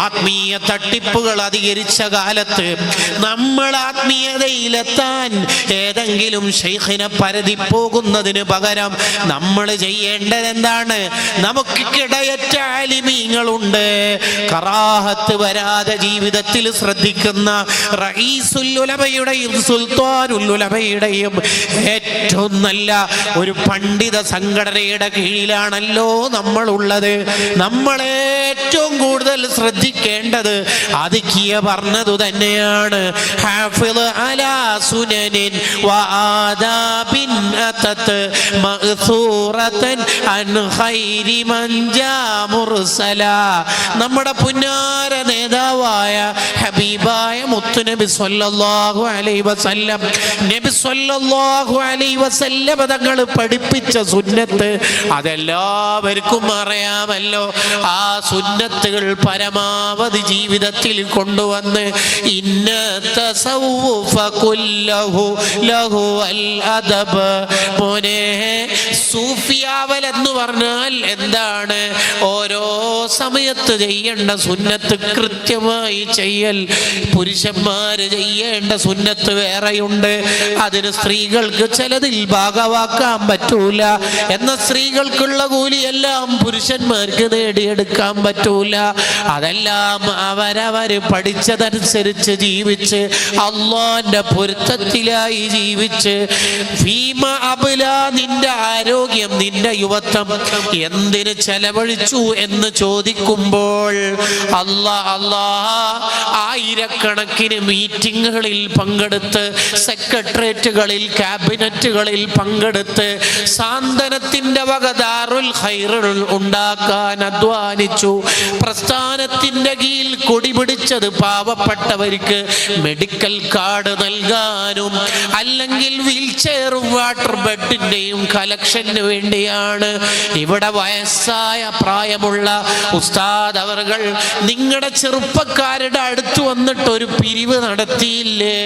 ആത്മീയ തട്ടിപ്പുകൾ അധികരിച്ച കാലത്ത് നമ്മൾ ആത്മീയതയിലെത്താൻ ഏതെങ്കിലും ശൈഖിനെ പരതി പോകുന്നതിന് പകരം നമ്മൾ ചെയ്യേണ്ടത് എന്താണ്? നമുക്ക് കിടയറ്റ ആലിമീങ്ങളുണ്ട്, കറാഹത്ത് വരാതെ ജീവിതത്തിൽ ശ്രദ്ധിക്കുന്ന റഈസുൽ ഉലമയുടെയും സുൽത്താനുൽ ഉലമയുടെയും ഏറ്റവും നല്ല ഒരു പണ്ഡിത സംഘടനയുടെ കീഴിലാണല്ലോ നമ്മളുള്ളത്. നമ്മൾ ഏറ്റവും കൂടുതൽ ശ്രദ്ധിക്കേണ്ടത് അതിക്കിയ പറഞ്ഞതു തന്നെയാണ്. ഹാഫിള് അലാ സുനനിൻ വആദാബിൻ അതത് മഅ്സൂറതൻ അൻ ഖൈരി മൻ ജാ മുർസല. നമ്മുടെ പുന്നാര നേതാവായ ഹബീബായ മുത്തുനബി സ്വല്ലല്ലാഹു അലൈഹി വസല്ലം, നബി സ്വല്ലല്ലാഹു അലൈഹി വസല്ലം തങ്ങൾ പഠിപ്പിച്ച സുന്നത്ത് അതെല്ലാവർക്കും അറിയാമല്ലോ. ആ സുന്നത്തുകൾ പരമാവധി ജീവിതത്തിൽ കൊണ്ടുവന്ന് ഇന്ന തസവ്വുഫ കുല്ലഹു ലഹു അൽ അദബ്. മോനെ, സൂഫിയാവൽ എന്ന് പറഞ്ഞാൽ എന്താണ്? ഓരോ സമയത്ത് ചെയ്യേണ്ട സുന്നത്ത് കൃത്യമായി ചെയ്യൽ. പുരുഷന്മാര് ചെയ്യേണ്ട സുന്നത്ത് വേറെയുണ്ട്. അതിന് സ്ത്രീകൾക്ക് ചിലതിൽ ഭാഗവാക്കാൻ പറ്റൂല. എന്ന സ്ത്രീകൾക്കുള്ള കൂലിയെല്ലാം പുരുഷന്മാർക്ക് നേടിയെടുക്കാൻ പറ്റൂല. അതെല്ലാം അവരവര് പഠിച്ചതനുസരിച്ച് ജീവിച്ച് അല്ലാഹുവിന്റെ പൊരുത്തത്തിലായി ജീവിച്ച് ഫീമ അബ്ല, നിന്റെ ആരോഗ്യം, നിന്റെ യുവത്വം എന്തിന് ചെലവഴിച്ചു എന്ന് ചോദിക്കുമ്പോൾ ആയിരക്കണക്കിന് മീറ്റിങ്ങുകളിൽ പങ്കെടുത്ത്, സെക്രട്ടേറിയറ്റുകളിൽ, ക്യാബിനറ്റുകളിൽ പങ്കെടുത്ത്, സാന്ത്വനത്തിന്റെ വക ദാറുൽ ഖൈറുൽ ഉണ്ടാക്കാൻ അധ്വാനിച്ചു. പ്രസ്ഥാനത്തിന്റെ കീഴിൽ കൊടി പിടിച്ചത് പാവപ്പെട്ടവർക്ക് മെഡിക്കൽ കാർഡ് നൽകാനും അല്ലെങ്കിൽ വീൽ ചെയറും വാട്ടർ ബെഡിന്റെയും കളക്ഷന് വേണ്ടിയാണ്. ഇവിടെ വയസ്സായ പ്രായമുള്ള ഉസ്താദ് അവർകൾ നിങ്ങളുടെ ചെറുപ്പക്കാരുടെ അടുത്ത് വന്നിട്ട് ഒരു പിരിവ് നടത്തിയില്ലേ?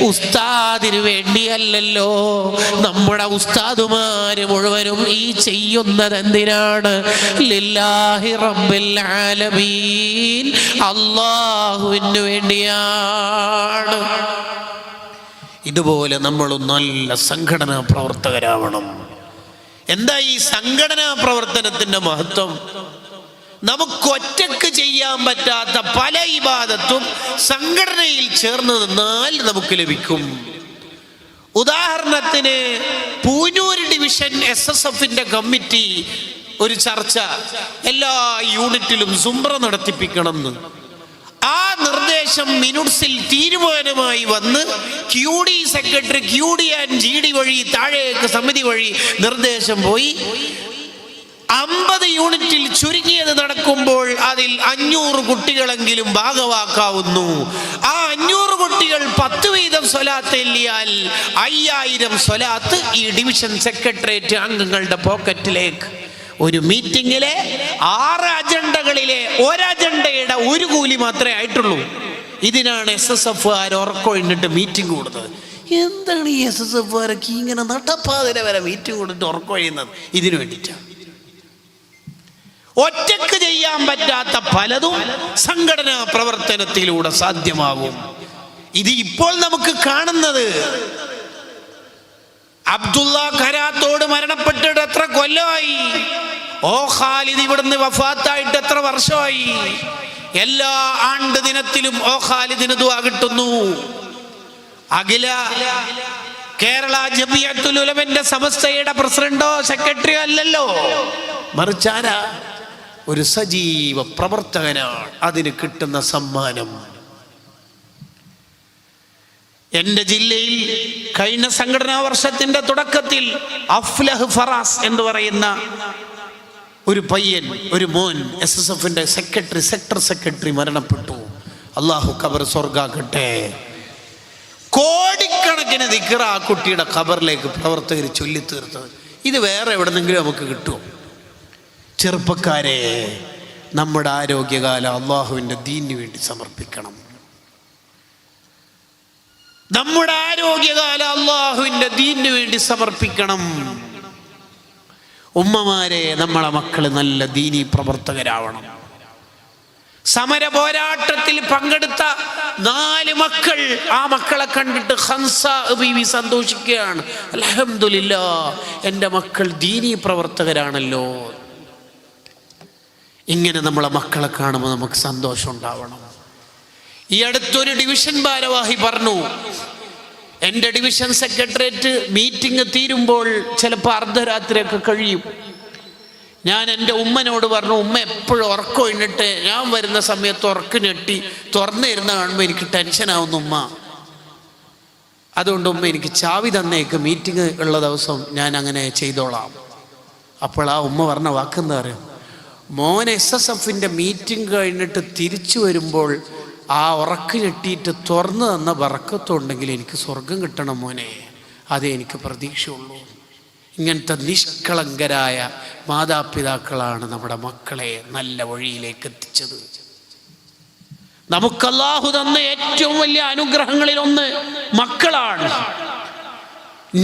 ഉസ്താദിന് വേണ്ടിയല്ലല്ലോ. നമ്മുടെ ഉസ്താദുമാര് മുഴുവനും ഈ ചെയ്യുന്നത് എന്തിനാണ്? ലില്ലാഹി റബ്ബിൽ ആലമീൻ, അല്ലാഹുവിന് വേണ്ടിയാണ്. ഇതുപോലെ നമ്മൾ നല്ല സംഘടനാ പ്രവർത്തകരാവണം. എന്താ ഈ സംഘടനാ പ്രവർത്തനത്തിന്റെ മഹത്വം? നമുക്ക് ഒറ്റക്ക് ചെയ്യാൻ പറ്റാത്ത പല ഇബാദത്തും സംഘടനയിൽ ചേർന്ന് നിന്നാൽ നമുക്ക് ലഭിക്കും. ഉദാഹരണത്തിന് പൂനൂർ ഡിവിഷൻ SSFന്റെ കമ്മിറ്റി ഒരു ചർച്ച, എല്ലാ യൂണിറ്റിലും സുംറ നടത്തിപ്പിക്കണം എന്ന്. ആ നിർദ്ദേശം മിനുട്സിൽ തീരുമാനമായി വന്ന് QD secretary, QD and GD വഴി താഴേക്ക് സമിതി വഴി നിർദ്ദേശം പോയി. 50 യൂണിറ്റിൽ ചുരുങ്ങിയത് നടക്കുമ്പോൾ അതിൽ 500 കുട്ടികളെങ്കിലും ഭാഗവാക്കാവുന്നു. ആ 500 കുട്ടികൾ 10 വീതം സ്വലാത്ത് എല്ലിയാൽ 5000 സ്വലാത്ത് ഈ ഡിവിഷൻ സെക്രട്ടേറിയറ്റ് അംഗങ്ങളുടെ പോക്കറ്റിലേക്ക്. ഒരു മീറ്റിങ്ങിലെ 6 അജണ്ടകളിലെ ഒരജണ്ടയുടെ ഒരു കൂലി മാത്രമേ ആയിട്ടുള്ളൂ. ഇതിനാണ് SSF ഉറക്കൊഴിഞ്ഞിട്ട് മീറ്റിംഗ് കൂടുന്നത്. എന്താണ് ഈ SSF ഇങ്ങനെ നട്ടപ്പാതിര വരെ മീറ്റിംഗ് കൊടുത്തിട്ട് ഉറക്കൊഴിയുന്നത്? ഇതിനു വേണ്ടിയിട്ടാണ്. ഒറ്റക്ക് ചെയ്യാൻ പറ്റാത്ത പലതും സംഘടനാ പ്രവർത്തനത്തിലൂടെ സാധ്യമാകും. ഇത് ഇപ്പോൾ നമുക്ക് കാണുന്നത് അബ്ദുള്ള ഖരാത്തോട് മരണപ്പെട്ടിട്ട് എത്ര കൊല്ലമായി? ഓ ഖാലിദ് ഇവിടുന്ന് വഫാത്തായിട്ട് എത്ര വർഷമായി? എല്ലാ ആണ്ട് ദിനത്തിലും ഓ ഖാലിദിന് ദുആ കിട്ടുന്നു. അഖില കേരള ജമിയത്തുൽ ഉലമന്റെ സമസ്തയുടെ പ്രസിഡന്റോ സെക്രട്ടറിയോ അല്ലല്ലോ, മറിച്ചാരാ? ഒരു സജീവ പ്രവർത്തകനാണ്. അതിന് കിട്ടുന്ന സമ്മാനം. എന്റെ ജില്ലയിൽ കഴിഞ്ഞ സംഘടനാ വർഷത്തിന്റെ തുടക്കത്തിൽ അഫ്ലഹ് ഫറാസ് എന്ന് പറയുന്ന ഒരു പയ്യൻ, ഒരു മോൻ, SSFന്റെ സെക്രട്ടറി, സെക്ടർ സെക്രട്ടറി മരണപ്പെട്ടു. അള്ളാഹു ഖബർ സ്വർഗാക്കട്ടെ. കോടിക്കണക്കിന് ദിക്ർ ആ കുട്ടിയുടെ ഖബറിലേക്ക് പ്രവർത്തകർ ചൊല്ലിത്തീർത്തത്. ഇത് വേറെ എവിടെന്നെങ്കിലും നമുക്ക് കിട്ടുമോ? ചെറുപ്പക്കാരെ, നമ്മുടെ ആരോഗ്യകാലം അള്ളാഹുവിൻ്റെ ദീനിന് വേണ്ടി സമർപ്പിക്കണം. നമ്മുടെ ആരോഗ്യകാലം അള്ളാഹുവിൻ്റെ ദീനിന് വേണ്ടി സമർപ്പിക്കണം. ഉമ്മമാരെ, നമ്മളെ മക്കള് നല്ല ദീനി പ്രവർത്തകരാവണം. സമര പോരാട്ടത്തിൽ പങ്കെടുത്ത 4 മക്കൾ, ആ മക്കളെ കണ്ടിട്ട് ഹംസ ബീവി സന്തോഷിക്കുകയാണ്. അൽഹംദുലില്ലാഹ്, എൻ്റെ മക്കൾ ദീനീ പ്രവർത്തകരാണല്ലോ. ഇങ്ങനെ നമ്മളെ മക്കളെ കാണുമ്പോൾ നമുക്ക് സന്തോഷം ഉണ്ടാവണം. ഈ അടുത്തൊരു ഡിവിഷൻ ഭാരവാഹി പറഞ്ഞു, എൻ്റെ ഡിവിഷൻ സെക്രട്ടേറിയറ്റ് മീറ്റിംഗ് തീരുമ്പോൾ ചിലപ്പോൾ അർദ്ധരാത്രിയൊക്കെ കഴിയും. ഞാൻ എൻ്റെ ഉമ്മനോട് പറഞ്ഞു, ഉമ്മ എപ്പോഴും ഉറക്കം കഴിഞ്ഞിട്ട് ഞാൻ വരുന്ന സമയത്ത് ഉറക്കം ഞെട്ടി തുറന്നിരുന്ന് കാണുമ്പോൾ എനിക്ക് ടെൻഷനാവുന്നു ഉമ്മ. അതുകൊണ്ട് ഉമ്മ എനിക്ക് ചാവി തന്നേക്ക്, മീറ്റിംഗ് ഉള്ള ദിവസം ഞാൻ അങ്ങനെ ചെയ്തോളാം. അപ്പോൾ ആ ഉമ്മ പറഞ്ഞ വാക്കെന്താ അറിയാം, മോൻ SSFൻ്റെ മീറ്റിംഗ് കഴിഞ്ഞിട്ട് തിരിച്ചു വരുമ്പോൾ ആ ഉറക്കം ഞെട്ടിയിട്ട് തുറന്നു തന്ന ബറക്കത്തുണ്ടെങ്കിൽ എനിക്ക് സ്വർഗം കിട്ടണം മോനെ, അതേ എനിക്ക് പ്രതീക്ഷയുള്ളൂ. ഇങ്ങനത്തെ നിഷ്കളങ്കരായ മാതാപിതാക്കളാണ് നമ്മുടെ മക്കളെ നല്ല വഴിയിലേക്ക് എത്തിച്ചത്. നമുക്ക് അല്ലാഹു തന്ന ഏറ്റവും വലിയ അനുഗ്രഹങ്ങളിൽ ഒന്ന് മക്കളാണ്.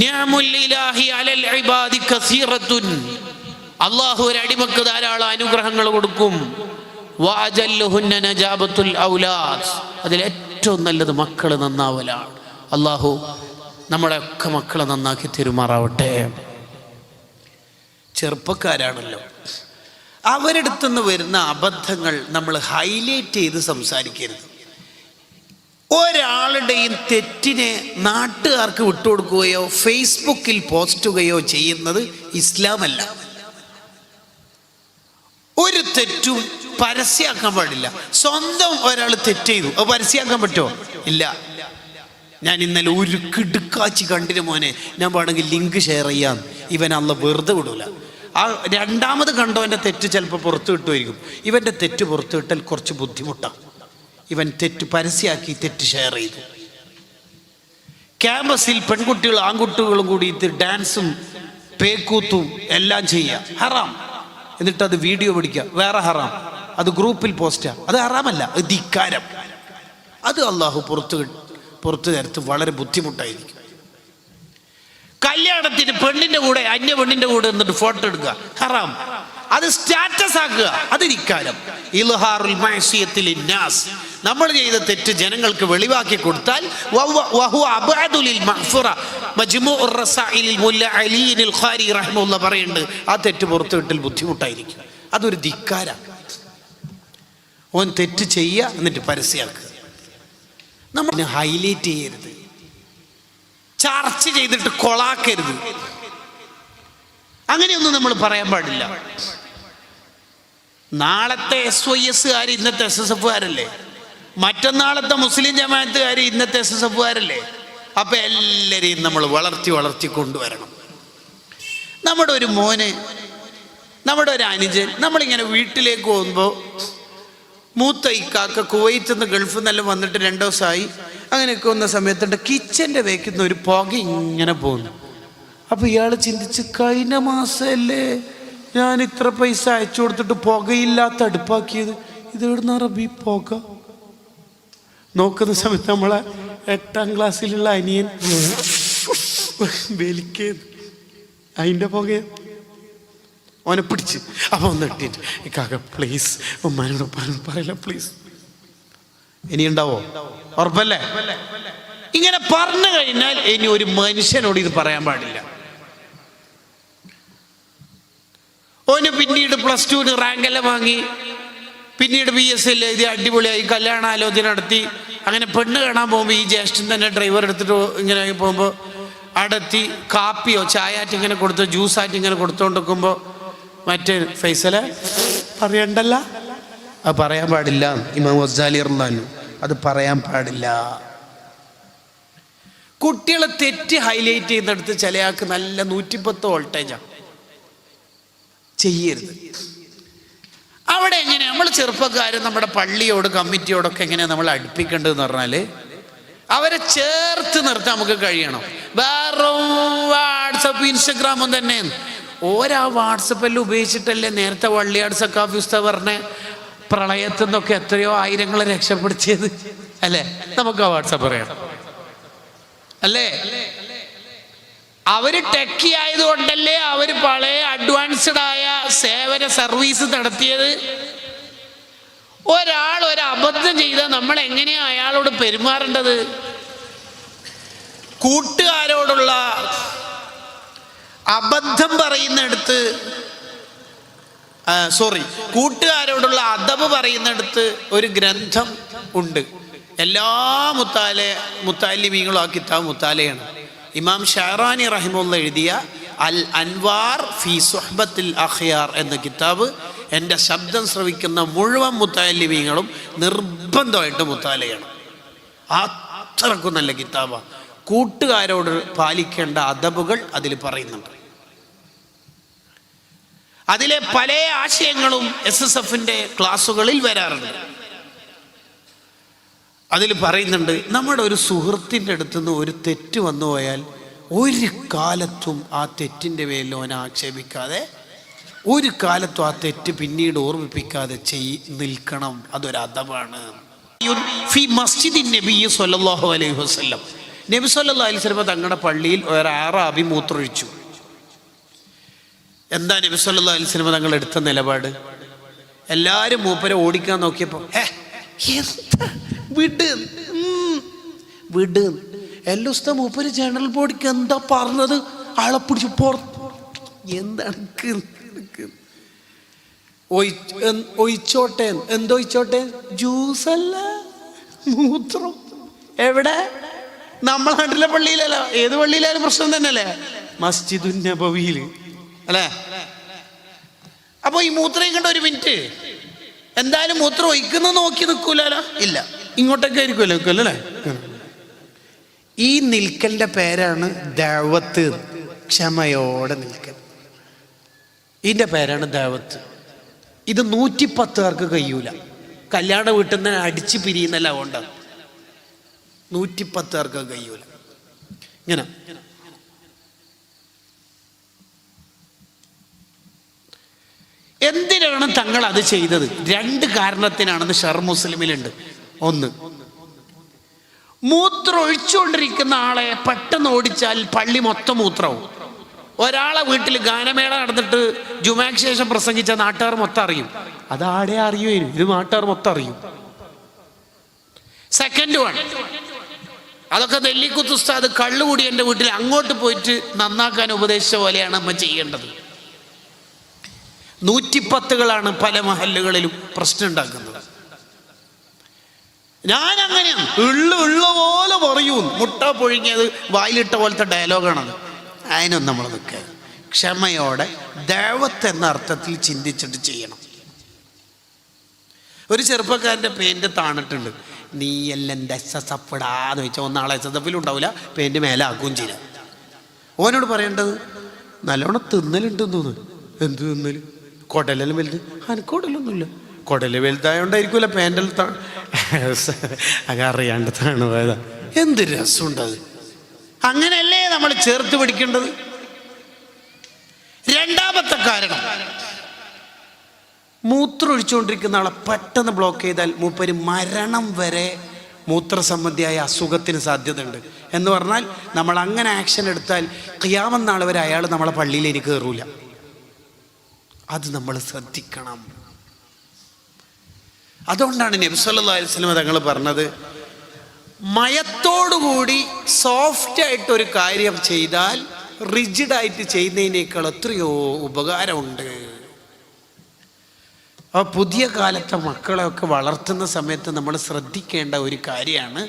നിഅമുൽ ഇലാഹി അലൽ ഇബാദി കസീറത്തുൻ. അല്ലാഹു ഒരു അടിമക്ക് ധാരാളം അനുഗ്രഹങ്ങൾ കൊടുക്കും. വഅജല്ലുഹുന്ന നജാബത്തുൽ ഔലാദ്. അതിൽ ഏറ്റവും നല്ലത് മക്കൾ നന്നാവലാണ്. അല്ലാഹു നമ്മളെയൊക്കെ മക്കളെ നന്നാക്കി തെരുമാറാവട്ടെ. ചെറുപ്പക്കാരാണല്ലോ, അവരെടുത്തുനിന്ന് വരുന്ന അബദ്ധങ്ങൾ നമ്മൾ ഹൈലൈറ്റ് ചെയ്ത് സംസാരിക്കരുത്. ഒരാളുടെയും തെറ്റിനെ നാട്ടുകാർക്ക് വിട്ടുകൊടുക്കുകയോ ഫേസ്ബുക്കിൽ പോസ്റ്റുകയോ ചെയ്യുന്നത് ഇസ്ലാമല്ല. ഒരു തെറ്റും പരസ്യമാക്കാൻ പാടില്ല. സ്വന്തം ഒരാൾ തെറ്റ് ചെയ്തു, അത് പരസ്യമാക്കാൻ പറ്റുമോ? ഇല്ല. ഞാൻ ഇന്നലെ ഒരു കിടുക്കാച്ചി കണ്ടിന് മോനെ, ഞാൻ വേണമെങ്കിൽ ലിങ്ക് ഷെയർ ചെയ്യാം. ഇവൻ അല്ല വെറുതെ വിടൂല. ആ രണ്ടാമത് കണ്ടവൻ്റെ തെറ്റ് ചിലപ്പോൾ പുറത്തു കിട്ടുമായിരിക്കും. ഇവൻ്റെ തെറ്റ് പുറത്തു കിട്ടാൻ കുറച്ച് ബുദ്ധിമുട്ടാണ്. ഇവൻ തെറ്റ് പരസ്യമാക്കി തെറ്റ് ഷെയർ ചെയ്തു. ക്യാമ്പസിൽ പെൺകുട്ടികളും ആൺകുട്ടികളും കൂടി ഡാൻസും പേക്കൂത്തും എല്ലാം ചെയ്യുക ഹറാം. എന്നിട്ട് അത് വീഡിയോ പിടിക്കുക, വേറെ ഹറാം. അത് ഗ്രൂപ്പിൽ പോസ്റ്റാ, അത് ഹറാമല്ല, അത് ധിക്കാരം. അത് അള്ളാഹു പുറത്തു തരത്ത് വളരെ ബുദ്ധിമുട്ടായിരിക്കും. കല്യാണത്തിന് പെണ്ണിന്റെ കൂടെ അന്യ പെണ്ണിന്റെ കൂടെ എന്നിട്ട് ഫോട്ടോ എടുക്കുക ഹറാം. അത് സ്റ്റാറ്റസ് ആക്കുക, അത് ധിക്കാരം. ഇൽഹാറുൽ മഅസിയത്തിൽ നാസ്, നമ്മൾ ചെയ്ത തെറ്റ് ജനങ്ങൾക്ക് വെളിവാക്കി കൊടുത്താൽ വഹുവ അബ്അദു ലിൽ മഗ്ഫിറ. മജ്മൂഉർ റസായിലിൽ മുല്ല അലിൽ ഖാരി റഹ്മത്തുള്ളാഹി പറയുന്നുണ്ട്, ആ തെറ്റ് പുറത്തു വിട്ടാൽ ബുദ്ധിമുട്ടായിരിക്കും. അതൊരു ധിക്കാരം. ഓൻ തെറ്റ് ചെയ്യുക എന്നിട്ട് പരസ്യമാക്കുക. നമ്മൾ ഹൈലൈറ്റ് ചെയ്യരുത്, ചർച്ച ചെയ്തിട്ട് കൊളാക്കരുത്. അങ്ങനെയൊന്നും നമ്മൾ പറയാൻ പാടില്ല. നാളത്തെ SYSകാർ ഇന്നത്തെ SSFകാരല്ലേ, മറ്റന്നാളത്തെ മുസ്ലിം ജമാഅത്തുകാർ ഇന്നത്തെ SSFകാരല്ലേ. അപ്പം എല്ലാവരെയും നമ്മൾ വളർത്തി കൊണ്ടുവരണം. നമ്മുടെ ഒരു മോന്, നമ്മുടെ ഒരു അനുജൻ, നമ്മളിങ്ങനെ വീട്ടിലേക്ക് പോകുമ്പോൾ മൂത്ത ഇക്കാക്ക കുവൈത്തിൽ നിന്ന് ഗൾഫിൽ നിന്നെല്ലാം വന്നിട്ട് 2 ദിവസമായി. അങ്ങനെയൊക്കെ വന്ന സമയത്തുണ്ട് കിച്ചൻ്റെ വേക്കുന്ന ഒരു പുക ഇങ്ങനെ പോകുന്നു. അപ്പോൾ ഇയാൾ ചിന്തിച്ച്, കഴിഞ്ഞ മാസമല്ലേ ഞാൻ ഇത്ര പൈസ അയച്ചു കൊടുത്തിട്ട് പുകയില്ലാത്ത അടുപ്പാക്കിയത്, ഇതെവിടുന്ന റബി പുക? നോക്കുന്ന സമയത്ത് നമ്മളെ 8ാം ക്ലാസ്സിലുള്ള അനിയൻ വലിക്കുന്നത് അതിൻ്റെ പുക ഓനെ പിടിച്ച്. അപ്പോൾ ഒന്ന് ഇട്ടിട്ട്, കാക്ക പ്ലീസ് ഉമ്മാനോട് പറയില്ല പ്ലീസ്. ഇനി ഉണ്ടാവോ? ഉറപ്പല്ലേ? ഇങ്ങനെ പറഞ്ഞു കഴിഞ്ഞാൽ ഇനി ഒരു മനുഷ്യനോട് ഇത് പറയാൻ പാടില്ല. ഓന് പിന്നീട് +2 റാങ്കെല്ലാം വാങ്ങി, പിന്നീട് BSc എഴുതി അടിപൊളിയായി കല്യാണാലോചന നടത്തി. അങ്ങനെ പെണ്ണ് കാണാൻ പോകുമ്പോൾ ഈ ജ്യേഷ്ഠൻ തന്നെ ഡ്രൈവർ എടുത്തിട്ട് ഇങ്ങനെ പോകുമ്പോൾ അടത്തി കാപ്പിയോ ചായയായിട്ട് ഇങ്ങനെ കൊടുത്ത് ജ്യൂസായിട്ട് ഇങ്ങനെ കൊടുത്തുകൊണ്ടിരിക്കുമ്പോൾ മറ്റേ ഫൈസലെ പറയണ്ടല്ല, അത് പറയാൻ പാടില്ല. ഇമാം ഗസാലി റളിയല്ലാഹു, അത് പറയാൻ പാടില്ല. കുട്ടികളെ തെറ്റ് ഹൈലൈറ്റ് ചെയ്യുന്നിടത്ത് ചിലയാൾക്ക് നല്ല 110 വോൾട്ടേജാണ്. ചെയ്യരുത്. അവിടെ എങ്ങനെ നമ്മൾ ചെറുപ്പക്കാർ നമ്മുടെ പള്ളിയോട് കമ്മിറ്റിയോടൊക്കെ എങ്ങനെയാണ് നമ്മൾ അടുപ്പിക്കേണ്ടതെന്ന് പറഞ്ഞാൽ, അവരെ ചേർത്ത് നിർത്താൻ നമുക്ക് കഴിയണം. വേറെ വാട്സപ്പ് ഇൻസ്റ്റഗ്രാമും തന്നെ ഓരോ വാട്സപ്പെല്ലാം ഉപയോഗിച്ചിട്ടല്ലേ നേരത്തെ വള്ളിയാട് സക്കാഫി ഉസ്താദ് പറഞ്ഞ പ്രളയത്തിൽ നിന്നൊക്കെ എത്രയോ ആയിരങ്ങളെ രക്ഷപ്പെടുത്തിയത് അല്ലേ? നമുക്ക് ആ വാട്സപ്പ് പറയണം അല്ലേ? അവര് ടെക്കി ആയതുകൊണ്ടല്ലേ അവര് പഴയ അഡ്വാൻസ്ഡ് ആയ സേവന സർവീസ് നടത്തിയത്. ഒരാൾ ഒരു അബദ്ധം ചെയ്താൽ നമ്മൾ എങ്ങനെയാ അയാളോട് പെരുമാറേണ്ടത്? കൂട്ടുകാരോടുള്ള അബദ്ധം പറയുന്നിടത്ത് കൂട്ടുകാരോടുള്ള അദബ് പറയുന്നിടത്ത് ഒരു ഗ്രന്ഥം ഉണ്ട്. എല്ലാ മുത്താലിമീങ്ങളും ആ കിതാബ് മുത്താലയാണ്. ഇമാം ഷഹറാനി റഹിമുള്ള എഴുതിയ അൽ അൻവാർ ഫി സുഹ്ബത്തിൽ അഖ്യാർ എന്ന കിതാബ് എൻ്റെ ശബ്ദം ശ്രവിക്കുന്ന മുഴുവൻ മുത്താലിമീങ്ങളും നിർബന്ധമായിട്ട് മുത്താലയാണ്. അത്രക്കും നല്ല കിതാബാണ്. കൂട്ടുകാരോട് പാലിക്കേണ്ട അദബുകൾ അതിൽ പറയുന്നുണ്ട്. അതിലെ പല ആശയങ്ങളും SSFന്റെ ക്ലാസ്സുകളിൽ വരാറുണ്ട്. അതിൽ പറയുന്നുണ്ട്, നമ്മുടെ ഒരു സുഹൃത്തിൻ്റെ അടുത്ത് നിന്ന് ഒരു തെറ്റ് വന്നു പോയാൽ ഒരു കാലത്തും ആ തെറ്റിൻ്റെ പേരിൽ അവനെ ആക്ഷേപിക്കാതെ, ഒരു കാലത്തും ആ തെറ്റ് പിന്നീട് ഓർമ്മിപ്പിക്കാതെ നിൽക്കണം. അതൊരു അദബാണ്. ഫി മസ്ജിദിൻ നബി സല്ലല്ലാഹു അലൈഹി വസല്ലം, നബി സല്ലല്ലാഹു അലൈഹി വസല്ലം തങ്ങളുടെ പള്ളിയിൽ ഒരു അറാബി മൂത്രമൊഴിച്ചു. എന്താ നബി സല്ലല്ലാഹു അലൈഹി വസല്ലം തങ്ങൾ എടുത്ത നിലപാട്? എല്ലാവരും മൂപ്പരെ ഓടിക്കാൻ നോക്കിയപ്പോൾ വിട് എല്ലുസ്ത മൂപ്പര് ജനറൽ ബോഡിക്ക് എന്താ പറഞ്ഞത്? ആളെ പിടിച്ച് എന്താണ് ഒഴിച്ചോട്ടെ? എന്തൊഴിച്ചോട്ടെ? ജ്യൂസല്ല, മൂത്രം. എവിടെ? നമ്മളെ നാട്ടിലെ പള്ളിയിലല്ല, ഏത് പള്ളിയിലായാലും പ്രശ്നം തന്നെയല്ലേ, മസ്ജിദുൻ നബവിയിൽ അല്ലേ? അപ്പൊ ഈ മൂത്രം കണ്ട ഒരു മിനിറ്റ് എന്തായാലും മൂത്രം ഒഴിക്കുന്ന നോക്കി നിൽക്കൂലോ? ഇല്ല, ഇങ്ങോട്ടൊക്കെ ആയിരിക്കുമല്ലോ നിൽക്കുമല്ലോ അല്ലേ? ഈ നിൽക്കലിന്റെ പേരാണ് ദഅവത്ത്, ക്ഷമയോടെ നിൽക്കൽ. ഇതിന്റെ പേരാണ് ദഅവത്ത്. ഇത് 110 കഴിയൂല. കല്യാണ വീട്ടിൽ നിന്ന് അടിച്ച് പിരിയുന്നല്ല, അതുകൊണ്ടാണ് 110 കഴിയൂല. ഇങ്ങനെ എന്തിനാണ് തങ്ങൾ അത് ചെയ്തത്? 2 കാരണത്തിനാണെന്ന് ഷർഹ് മുസ്ലിമിലുണ്ട്. ഒന്ന്, മൂത്രം ഒഴിച്ചുകൊണ്ടിരിക്കുന്ന ആളെ പെട്ടെന്ന് ഓടിച്ചാൽ പള്ളി മൊത്തം മൂത്രവും. ഒരാളെ വീട്ടിൽ ഗാനമേള നടന്നിട്ട് ജുമാക്ക് ശേഷം പ്രസംഗിച്ച നാട്ടുകാർ മൊത്തം അറിയും. അത് ആടെ അറിയുമായിരുന്നു, ഇത് നാട്ടുകാർ മൊത്തം അറിയും. സെക്കൻഡ് വൺ, അതൊക്കെ നെല്ലിക്കുത്ത് ഉസ്താദ് കള്ളുകൂടി എൻ്റെ വീട്ടിൽ അങ്ങോട്ട് പോയിട്ട് നന്നാക്കാൻ ഉപദേശിച്ച പോലെയാണ് നമ്മൾ ചെയ്യേണ്ടത്. 110 പല മഹല്ലുകളിലും പ്രശ്നം ഉണ്ടാക്കുന്നത്. ഞാൻ അങ്ങനെയാണ്, ഉള്ള പോലെ പറയൂ, മുട്ട പൊഴുങ്ങിയത് വായിലിട്ട പോലത്തെ ഡയലോഗാണത്. അതിനൊന്നും നമ്മൾ നിൽക്കുക, ക്ഷമയോടെ ദഅവത്ത് എന്ന അർത്ഥത്തിൽ ചിന്തിച്ചിട്ട് ചെയ്യണം. ഒരു ചെറുപ്പക്കാരൻ്റെ പേന്റ് താണിട്ടുണ്ട്. നീ എല്ലാം SSF ഇടാന്ന് വെച്ചാൽ ഒന്നാളെ SSF ഉണ്ടാവില്ല, പേന്റ് മേലെ ആക്കുകയും ചെയ്യാം. ഓനോട് പറയേണ്ടത്, നല്ലോണം തിന്നലുണ്ടെന്ന് തോന്നുന്നു. എന്ത് തിന്നല്? കുടലെല്ലാം വലുത്. അനക്കുടലൊന്നുമില്ല. കുടല് വലുതായോണ്ടായിരിക്കൂല പാൻറ്റിൽ അറിയാണ്ട് താണ് പോയതാ. എന്ത് രസമുണ്ടത്. അങ്ങനെയല്ലേ നമ്മൾ ചേർത്ത് പിടിക്കേണ്ടത്. രണ്ടാമത്തെ കാരണം, മൂത്രം ഒഴിച്ചുകൊണ്ടിരിക്കുന്ന ആളെ പെട്ടെന്ന് ബ്ലോക്ക് ചെയ്താൽ മൂപ്പര് മരണം വരെ മൂത്രസംബന്ധിയായ അസുഖത്തിന് സാധ്യതയുണ്ട്. എന്ന് പറഞ്ഞാൽ നമ്മൾ അങ്ങനെ ആക്ഷൻ എടുത്താൽ ഖിയാമത്ത് നാൾ വരെ അയാൾ നമ്മളെ പള്ളിയിലേക്ക് കയറൂല. അത് നമ്മൾ ശ്രദ്ധിക്കണം. അതുകൊണ്ടാണ് നബി സല്ലല്ലാഹു അലൈഹി വസല്ലം തങ്ങൾ പറഞ്ഞത്, മയത്തോടുകൂടി സോഫ്റ്റായിട്ടൊരു കാര്യം ചെയ്താൽ റിജിഡായിട്ട് ചെയ്യുന്നതിനേക്കാൾ എത്രയോ ഉപകാരമുണ്ട്. അപ്പോൾ പുതിയ കാലത്തെ മക്കളെയൊക്കെ വളർത്തുന്ന സമയത്ത് നമ്മൾ ശ്രദ്ധിക്കേണ്ട ഒരു കാര്യമാണ്,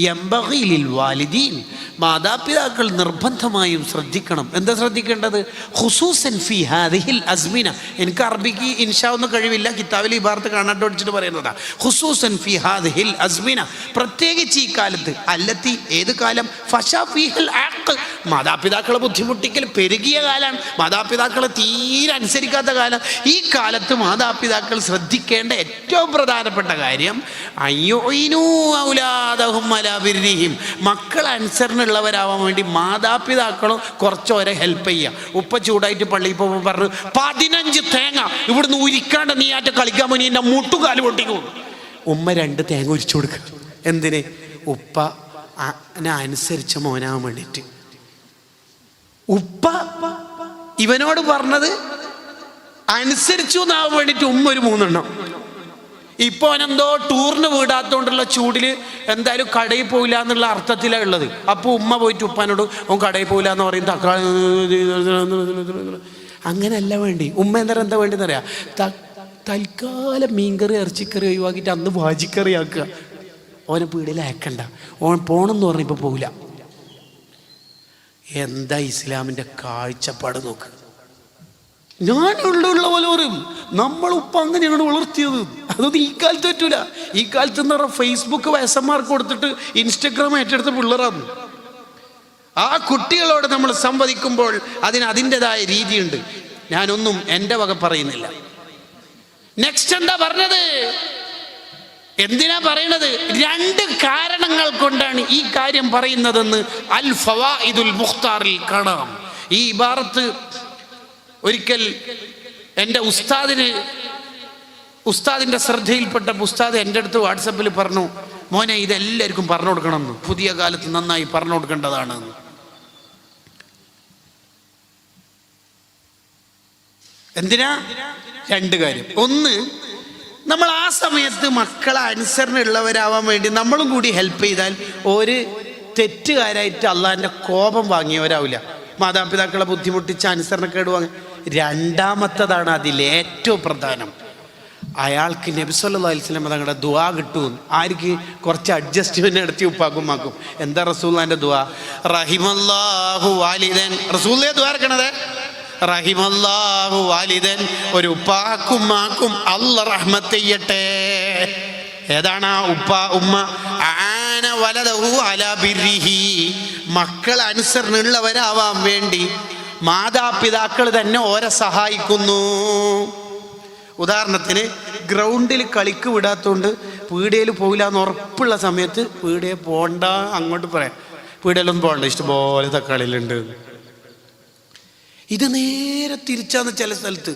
യംബഗി ലിൽ വാലിദീൻ, മാതാപിതാക്കൾ നിർബന്ധമായും ശ്രദ്ധിക്കണം. എന്താ ശ്രദ്ധിക്കേണ്ടത്? ഖുസൂസൻ ഫി ഹാദിഹിൽ അസ്മിന. എനിക്ക് അറബിക്ക് ഇൻഷാ ഒന്നും കഴിവില്ല, കിതാബിൽ ഈ ഭാഗത്ത് കാണാട്ട് പഠിച്ചിട്ട് പറയുന്നതാ. ഖുസൂസൻ ഫി ഹാദിഹിൽ അസ്മിന, പ്രത്യേകിച്ച് ഈ കാലത്ത്. അല്ലത്തി, ഏത് കാലം? ഫശാ ഫീഹിൽ അഖ്, മാതാപിതാക്കളെ ബുദ്ധിമുട്ടിക്കൽ പെരുകിയ കാലമാണ്, മാതാപിതാക്കളെ തീരെ അനുസരിക്കാത്ത കാലം. ഈ കാലത്ത് മാതാപിതാക്കൾ ശ്രദ്ധിക്കേണ്ട ഏറ്റവും പ്രധാനപ്പെട്ട കാര്യം, അയ്യുഇനു ഔലാദഹും അലാ ബിർരിഹിം, മക്കൾ അനുസരണുള്ളവരാവാൻ വേണ്ടി മാതാപിതാക്കളും കുറച്ചോരെ ഹെൽപ്പ് ചെയ്യുക. ഉപ്പ ചൂടായിട്ട് പള്ളിയിൽ പോകുമ്പോൾ പറഞ്ഞു, 15 തേങ്ങ ഇവിടുന്ന് ഉരിക്കാണ്ട് നീ ആറ്റ കളിക്കാൻ പോയി എൻ്റെ മുട്ടുകാല് പൊട്ടിക്കും. ഉമ്മ 2 തേങ്ങ ഉരിച്ചു കൊടുക്കുക. എന്തിന്? ഉപ്പ അനുസരിച്ച മോനാവാൻ വേണ്ടിയിട്ട്. ഉപ്പ ഇവനോട് പറഞ്ഞത് അനുസരിച്ചു എന്നാവാൻ വേണ്ടിയിട്ട് ഉമ്മ ഒരു 3 എണ്ണം. ഇപ്പൊ അവനെന്തോ ടൂറിന് വീടാത്തോണ്ടുള്ള ചൂടില് എന്തായാലും കടയിൽ പോയില്ല എന്നുള്ള അർത്ഥത്തിലാണ് ഉള്ളത്. അപ്പോൾ ഉമ്മ പോയിട്ട് ഉപ്പാനോട് ഓൻ കടയിൽ പോയില്ല എന്ന് പറയും. തക്കാളി അങ്ങനെയല്ല വേണ്ടി. ഉമ്മ എന്താ വേണ്ടിയെന്ന് അറിയാം, തൽക്കാലം മീൻകറി ഇറച്ചിക്കറി ഒഴിവാക്കിയിട്ട് അന്ന് വാജിക്കറി ആക്കുക. ഓനെ പീടിയിൽ അയക്കണ്ട, ഓൻ പോണെന്ന് പറഞ്ഞ ഇപ്പൊ പോകില്ല. എന്താ ഇസ്ലാമിന്റെ കാഴ്ചപ്പാട് നോക്ക്. ഞാൻ ഉള്ള പോലെ പറയും, നമ്മൾ ഉപ്പ അങ്ങനെയാണ് വളർത്തിയത്. അതൊന്നും ഈ കാലത്ത് പറ്റൂല. ഈ കാലത്ത് എന്ന് പറഞ്ഞാൽ ഫേസ്ബുക്ക് വയസ്സന്മാർക്ക് കൊടുത്തിട്ട് ഇൻസ്റ്റഗ്രാം ഏറ്റെടുത്ത പിള്ളേരാണ്. ആ കുട്ടികളോട് നമ്മൾ സംവദിക്കുമ്പോൾ അതിൻ്റെതായ രീതിയുണ്ട്. ഞാനൊന്നും എൻ്റെ വക പറയുന്നില്ല. നെക്സ്റ്റ് എന്താ പറഞ്ഞത്? എന്തിനാ പറയണത്? രണ്ട് കാരണങ്ങൾ കൊണ്ടാണ് ഈ കാര്യം പറയുന്നതെന്ന് അൽ ഫവായിദുൽ മുഖ്താറിൽ കാണാം. ഈ ഇബാറത്ത് ഒരിക്കൽ എൻ്റെ ഉസ്താദിൻ്റെ ശ്രദ്ധയിൽപ്പെട്ട ഉസ്താദ് എൻ്റെ അടുത്ത് വാട്സപ്പിൽ പറഞ്ഞു, മോനെ ഇതെല്ലാവർക്കും പറഞ്ഞു കൊടുക്കണം എന്ന്, പുതിയ കാലത്ത് നന്നായി പറഞ്ഞു കൊടുക്കേണ്ടതാണ്. എന്തിനാ? രണ്ട് കാര്യം. ഒന്ന്, നമ്മൾ ആ സമയത്ത് മക്കളെ അനുസരണയുള്ളവരാവാൻ വേണ്ടി നമ്മളും കൂടി ഹെൽപ്പ് ചെയ്താൽ ഒരു തെറ്റുകാരായിട്ട് അള്ളാഹിൻ്റെ കോപം വാങ്ങിയവരാവില്ല. മാതാപിതാക്കളെ ബുദ്ധിമുട്ടിച്ച് അനുസരണക്കേട് വാങ്ങി. രണ്ടാമത്തതാണ് അതിലേറ്റവും പ്രധാനം, അയാൾക്ക് നബി സല്ലല്ലാഹു അലൈഹി വസല്ലം തങ്ങളുടെ ദുആ കിട്ടും. ആർക്ക്? കുറച്ച് അഡ്ജസ്റ്റ്മെന്റ് നടത്തി ഉപ്പാക്കുമാക്കും. എന്താ റസൂലുള്ളാഹിന്റെ ദുആ? റഹിമല്ലാഹു വാലിദൻ. റസൂലുള്ളാഹി ദുആ ഇറക്കണത് റഹിമല്ലാഹു വാലിദൻ, ഒരു ഉപ്പാക്കുമാക്കും അല്ല റഹ്മത്ത് ചെയ്യട്ടെ. ഏതാണ് ആ ഉപ്പ ഉമ്മ? ആന വലദഹു അലാ ബിർരിഹി, മക്കൾ അനുസരണയുള്ളവരാവാൻ വേണ്ടി മാതാപിതാക്കൾ തന്നെ ഓരെ സഹായിക്കുന്നു. ഉദാഹരണത്തിന് ഗ്രൗണ്ടിൽ കളിക്ക് വിടാത്തതുകൊണ്ട് പീടികയിൽ പോകില്ല എന്ന് ഉറപ്പുള്ള സമയത്ത് പീടികയിൽ പോകണ്ട, അങ്ങോട്ട് പറയാം പീടികയിലൊന്നും പോകണ്ട, ഇഷ്ടംപോലെ തക്കാളിയിലുണ്ട്. ഇത് നേരെ തിരിച്ചാന്ന്. ചില സ്ഥലത്ത്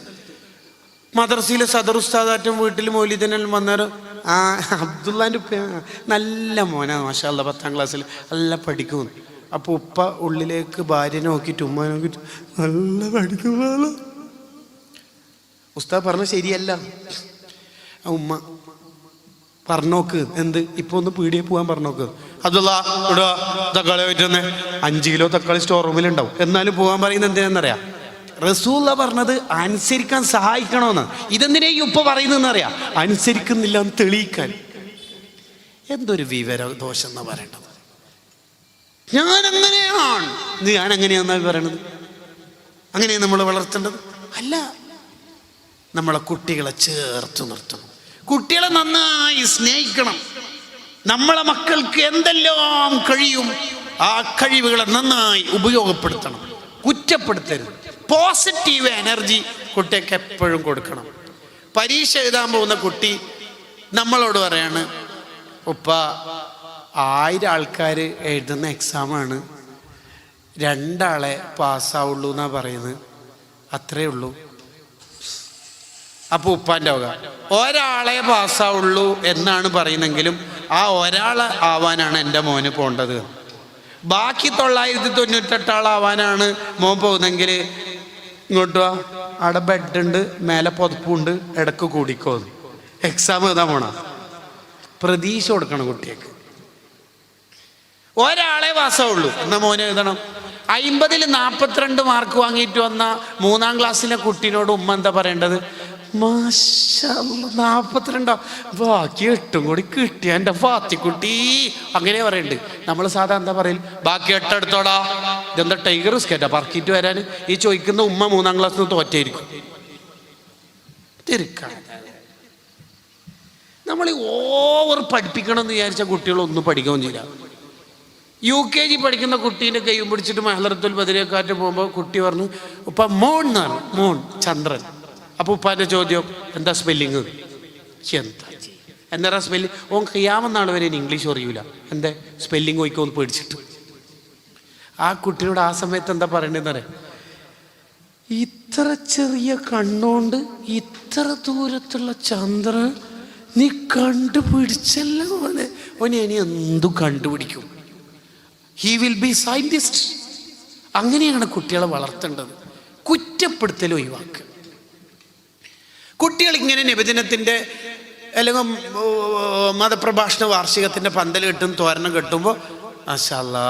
മദ്രസയിലെ സദർ ഉസ്താദാറ്റം വീട്ടിൽ മൗലിദിനെല്ലാം വന്നേരം ആ അബ്ദുള്ളാൻ്റെ ഉപ്പ നല്ല മോനാ മാഷാ അല്ലാഹ്, 10ാം ക്ലാസ്സിൽ നല്ല പഠിക്കും. അപ്പോൾ ഉപ്പ ഉള്ളിലേക്ക് ഭാര്യനെ നോക്കിയിട്ട് ഉമ്മ നോക്കിയിട്ട് നല്ല പഠിക്കുമ്പോൾ ഉസ്താദ് പറഞ്ഞ ശരിയല്ല. ഉമ്മ പറഞ്ഞോക്ക്, എന്ത്? ഇപ്പൊ ഒന്ന് പീടിയെ പോകാൻ പറഞ്ഞോക്ക്. അബ്ദുള്ള ഇടുക തക്കാളി പറ്റുന്നേ 5 കിലോ തക്കാളി സ്റ്റോർ റൂമിലുണ്ടാവും, എന്നാലും പോകാൻ പറയുന്നത് എന്തിനാന്നറിയാം? റസൂല പറഞ്ഞത് അനുസരിക്കാൻ സഹായിക്കണമെന്ന്. ഇതെന്തിനാ ഈ ഉപ്പ പറയുന്നതെന്നറിയാം? അനുസരിക്കുന്നില്ല എന്ന് തെളിയിക്കാൻ. എന്തൊരു വിവര ദോഷം എന്നാ പറയേണ്ടത്. ഞാൻ എങ്ങനെയാന്നാ പറയണത്? അങ്ങനെയാണ് നമ്മൾ വളർത്തേണ്ടത്? അല്ല, നമ്മളെ കുട്ടികളെ ചേർത്ത് നിർത്തണം. കുട്ടികളെ നന്നായി സ്നേഹിക്കണം. നമ്മളെ മക്കൾക്ക് എന്തെല്ലാം കഴിയും ആ കഴിവുകളെ നന്നായി ഉപയോഗപ്പെടുത്തണം. കുറ്റപ്പെടുത്തരുത്. പോസിറ്റീവ് എനർജി കുട്ടിക്ക് എപ്പോഴും കൊടുക്കണം. പരീക്ഷ എഴുതാൻ പോകുന്ന കുട്ടി നമ്മളോട് പറയാണ്, ഉപ്പ 1000 ആൾക്കാർ എഴുതുന്ന എക്സാമാണ്, 2 ആളെ പാസ്സാവുള്ളൂ എന്നാ പറയുന്നത്, അത്രേ ഉള്ളൂ. അപ്പോൾ ഉപ്പാൻ്റെ വക ഒരാളെ പാസ്സാവുള്ളൂ എന്നാണ് പറയുന്നെങ്കിലും ആ ഒരാളെ ആവാനാണ് എൻ്റെ മോന് പോകേണ്ടത്. ബാക്കി 998 ആളാവാനാണ് മോൻ പോകുന്നെങ്കിൽ ഇങ്ങോട്ട് വാ, അവിടെ ബെഡുണ്ട്, മേലെ പുതപ്പുണ്ട്, ഇടക്ക് കൂടിക്കോ. എക്സാം എഴുതാൻ പോണ പ്രതീക്ഷ കൊടുക്കണം കുട്ടിക്ക്. ഒരാളെ പാസ്സാവുള്ളൂ എന്നാ മോനെ എഴുതണം. 50ൽ 42 മാർക്ക് വാങ്ങിയിട്ട് വന്ന 3ാം ക്ലാസ്സിലെ കുട്ടീനോട് ഉമ്മ എന്താ പറയേണ്ടത്? മാഷാഅല്ലാഹ് 42, ബാക്കി 8 കൂടി കിട്ടിയ എൻ്റെ ഫാത്തിക്കുട്ടി, അങ്ങനെ പറയണ്ട്. നമ്മൾ സാധാരണ എന്താ പറയൽ? ബാക്കി 8 എടുത്തോടാ. ഇതെന്താ ടൈഗർ സ്കേറ്റാ പറക്കിയിട്ട് വരാൻ? ഈ ചോദിക്കുന്ന ഉമ്മ 3ാം ക്ലാസ്സിൽ നിന്ന് തോറ്റായിരിക്കും. തിരുക്കാണ്. നമ്മൾ ഓവർ പഠിപ്പിക്കണം എന്ന് വിചാരിച്ച കുട്ടികളൊന്നും പഠിക്കുകയും ചെയ്യില്ല. UKG പഠിക്കുന്ന കുട്ടീൻ്റെ കൈ പിടിച്ചിട്ട് മഹ്ലറത്തുൽ ബദരിയക്കാറ്റ് പോകുമ്പോൾ കുട്ടി പറഞ്ഞു, ഉപ്പ മോൺ എന്നാണ്, മോൺ ചന്ദ്രൻ. അപ്പോൾ ഉപ്പാൻ്റെ ചോദ്യം, എന്താ സ്പെല്ലിങ്? എന്താ സ്പെല്ലിങ്? ഓൻ ഖിയാമെന്നാൾ വരെ ഇംഗ്ലീഷ് അറിയൂല. എന്താ സ്പെല്ലിങ് പോയിക്കോന്ന് പേടിച്ചിട്ട്. ആ കുട്ടിയോട് ആ സമയത്ത് എന്താ പറയണ്ടെന്ന് പറയാം? ഇത്ര ചെറിയ കണ്ണുകൊണ്ട് ഇത്ര ദൂരത്തുള്ള ചന്ദ്രൻ നീ കണ്ടുപിടിച്ചല്ലോ. ഓനെ ഇനി എന്തും കണ്ടുപിടിക്കും. He will be scientist. അങ്ങനെയാണ് കുട്ടികളെ വളർത്തേണ്ടത്. കുറ്റപ്പെടുത്തൽ ഒഴിവാക്കുക. കുട്ടികൾ ഇങ്ങനെ നിബിദിനത്തിൻ്റെ അല്ലെങ്കിൽ മതപ്രഭാഷണ വാർഷികത്തിൻ്റെ പന്തൽ കെട്ടും തോരണം കെട്ടുമ്പോൾ മാഷാ അല്ലാ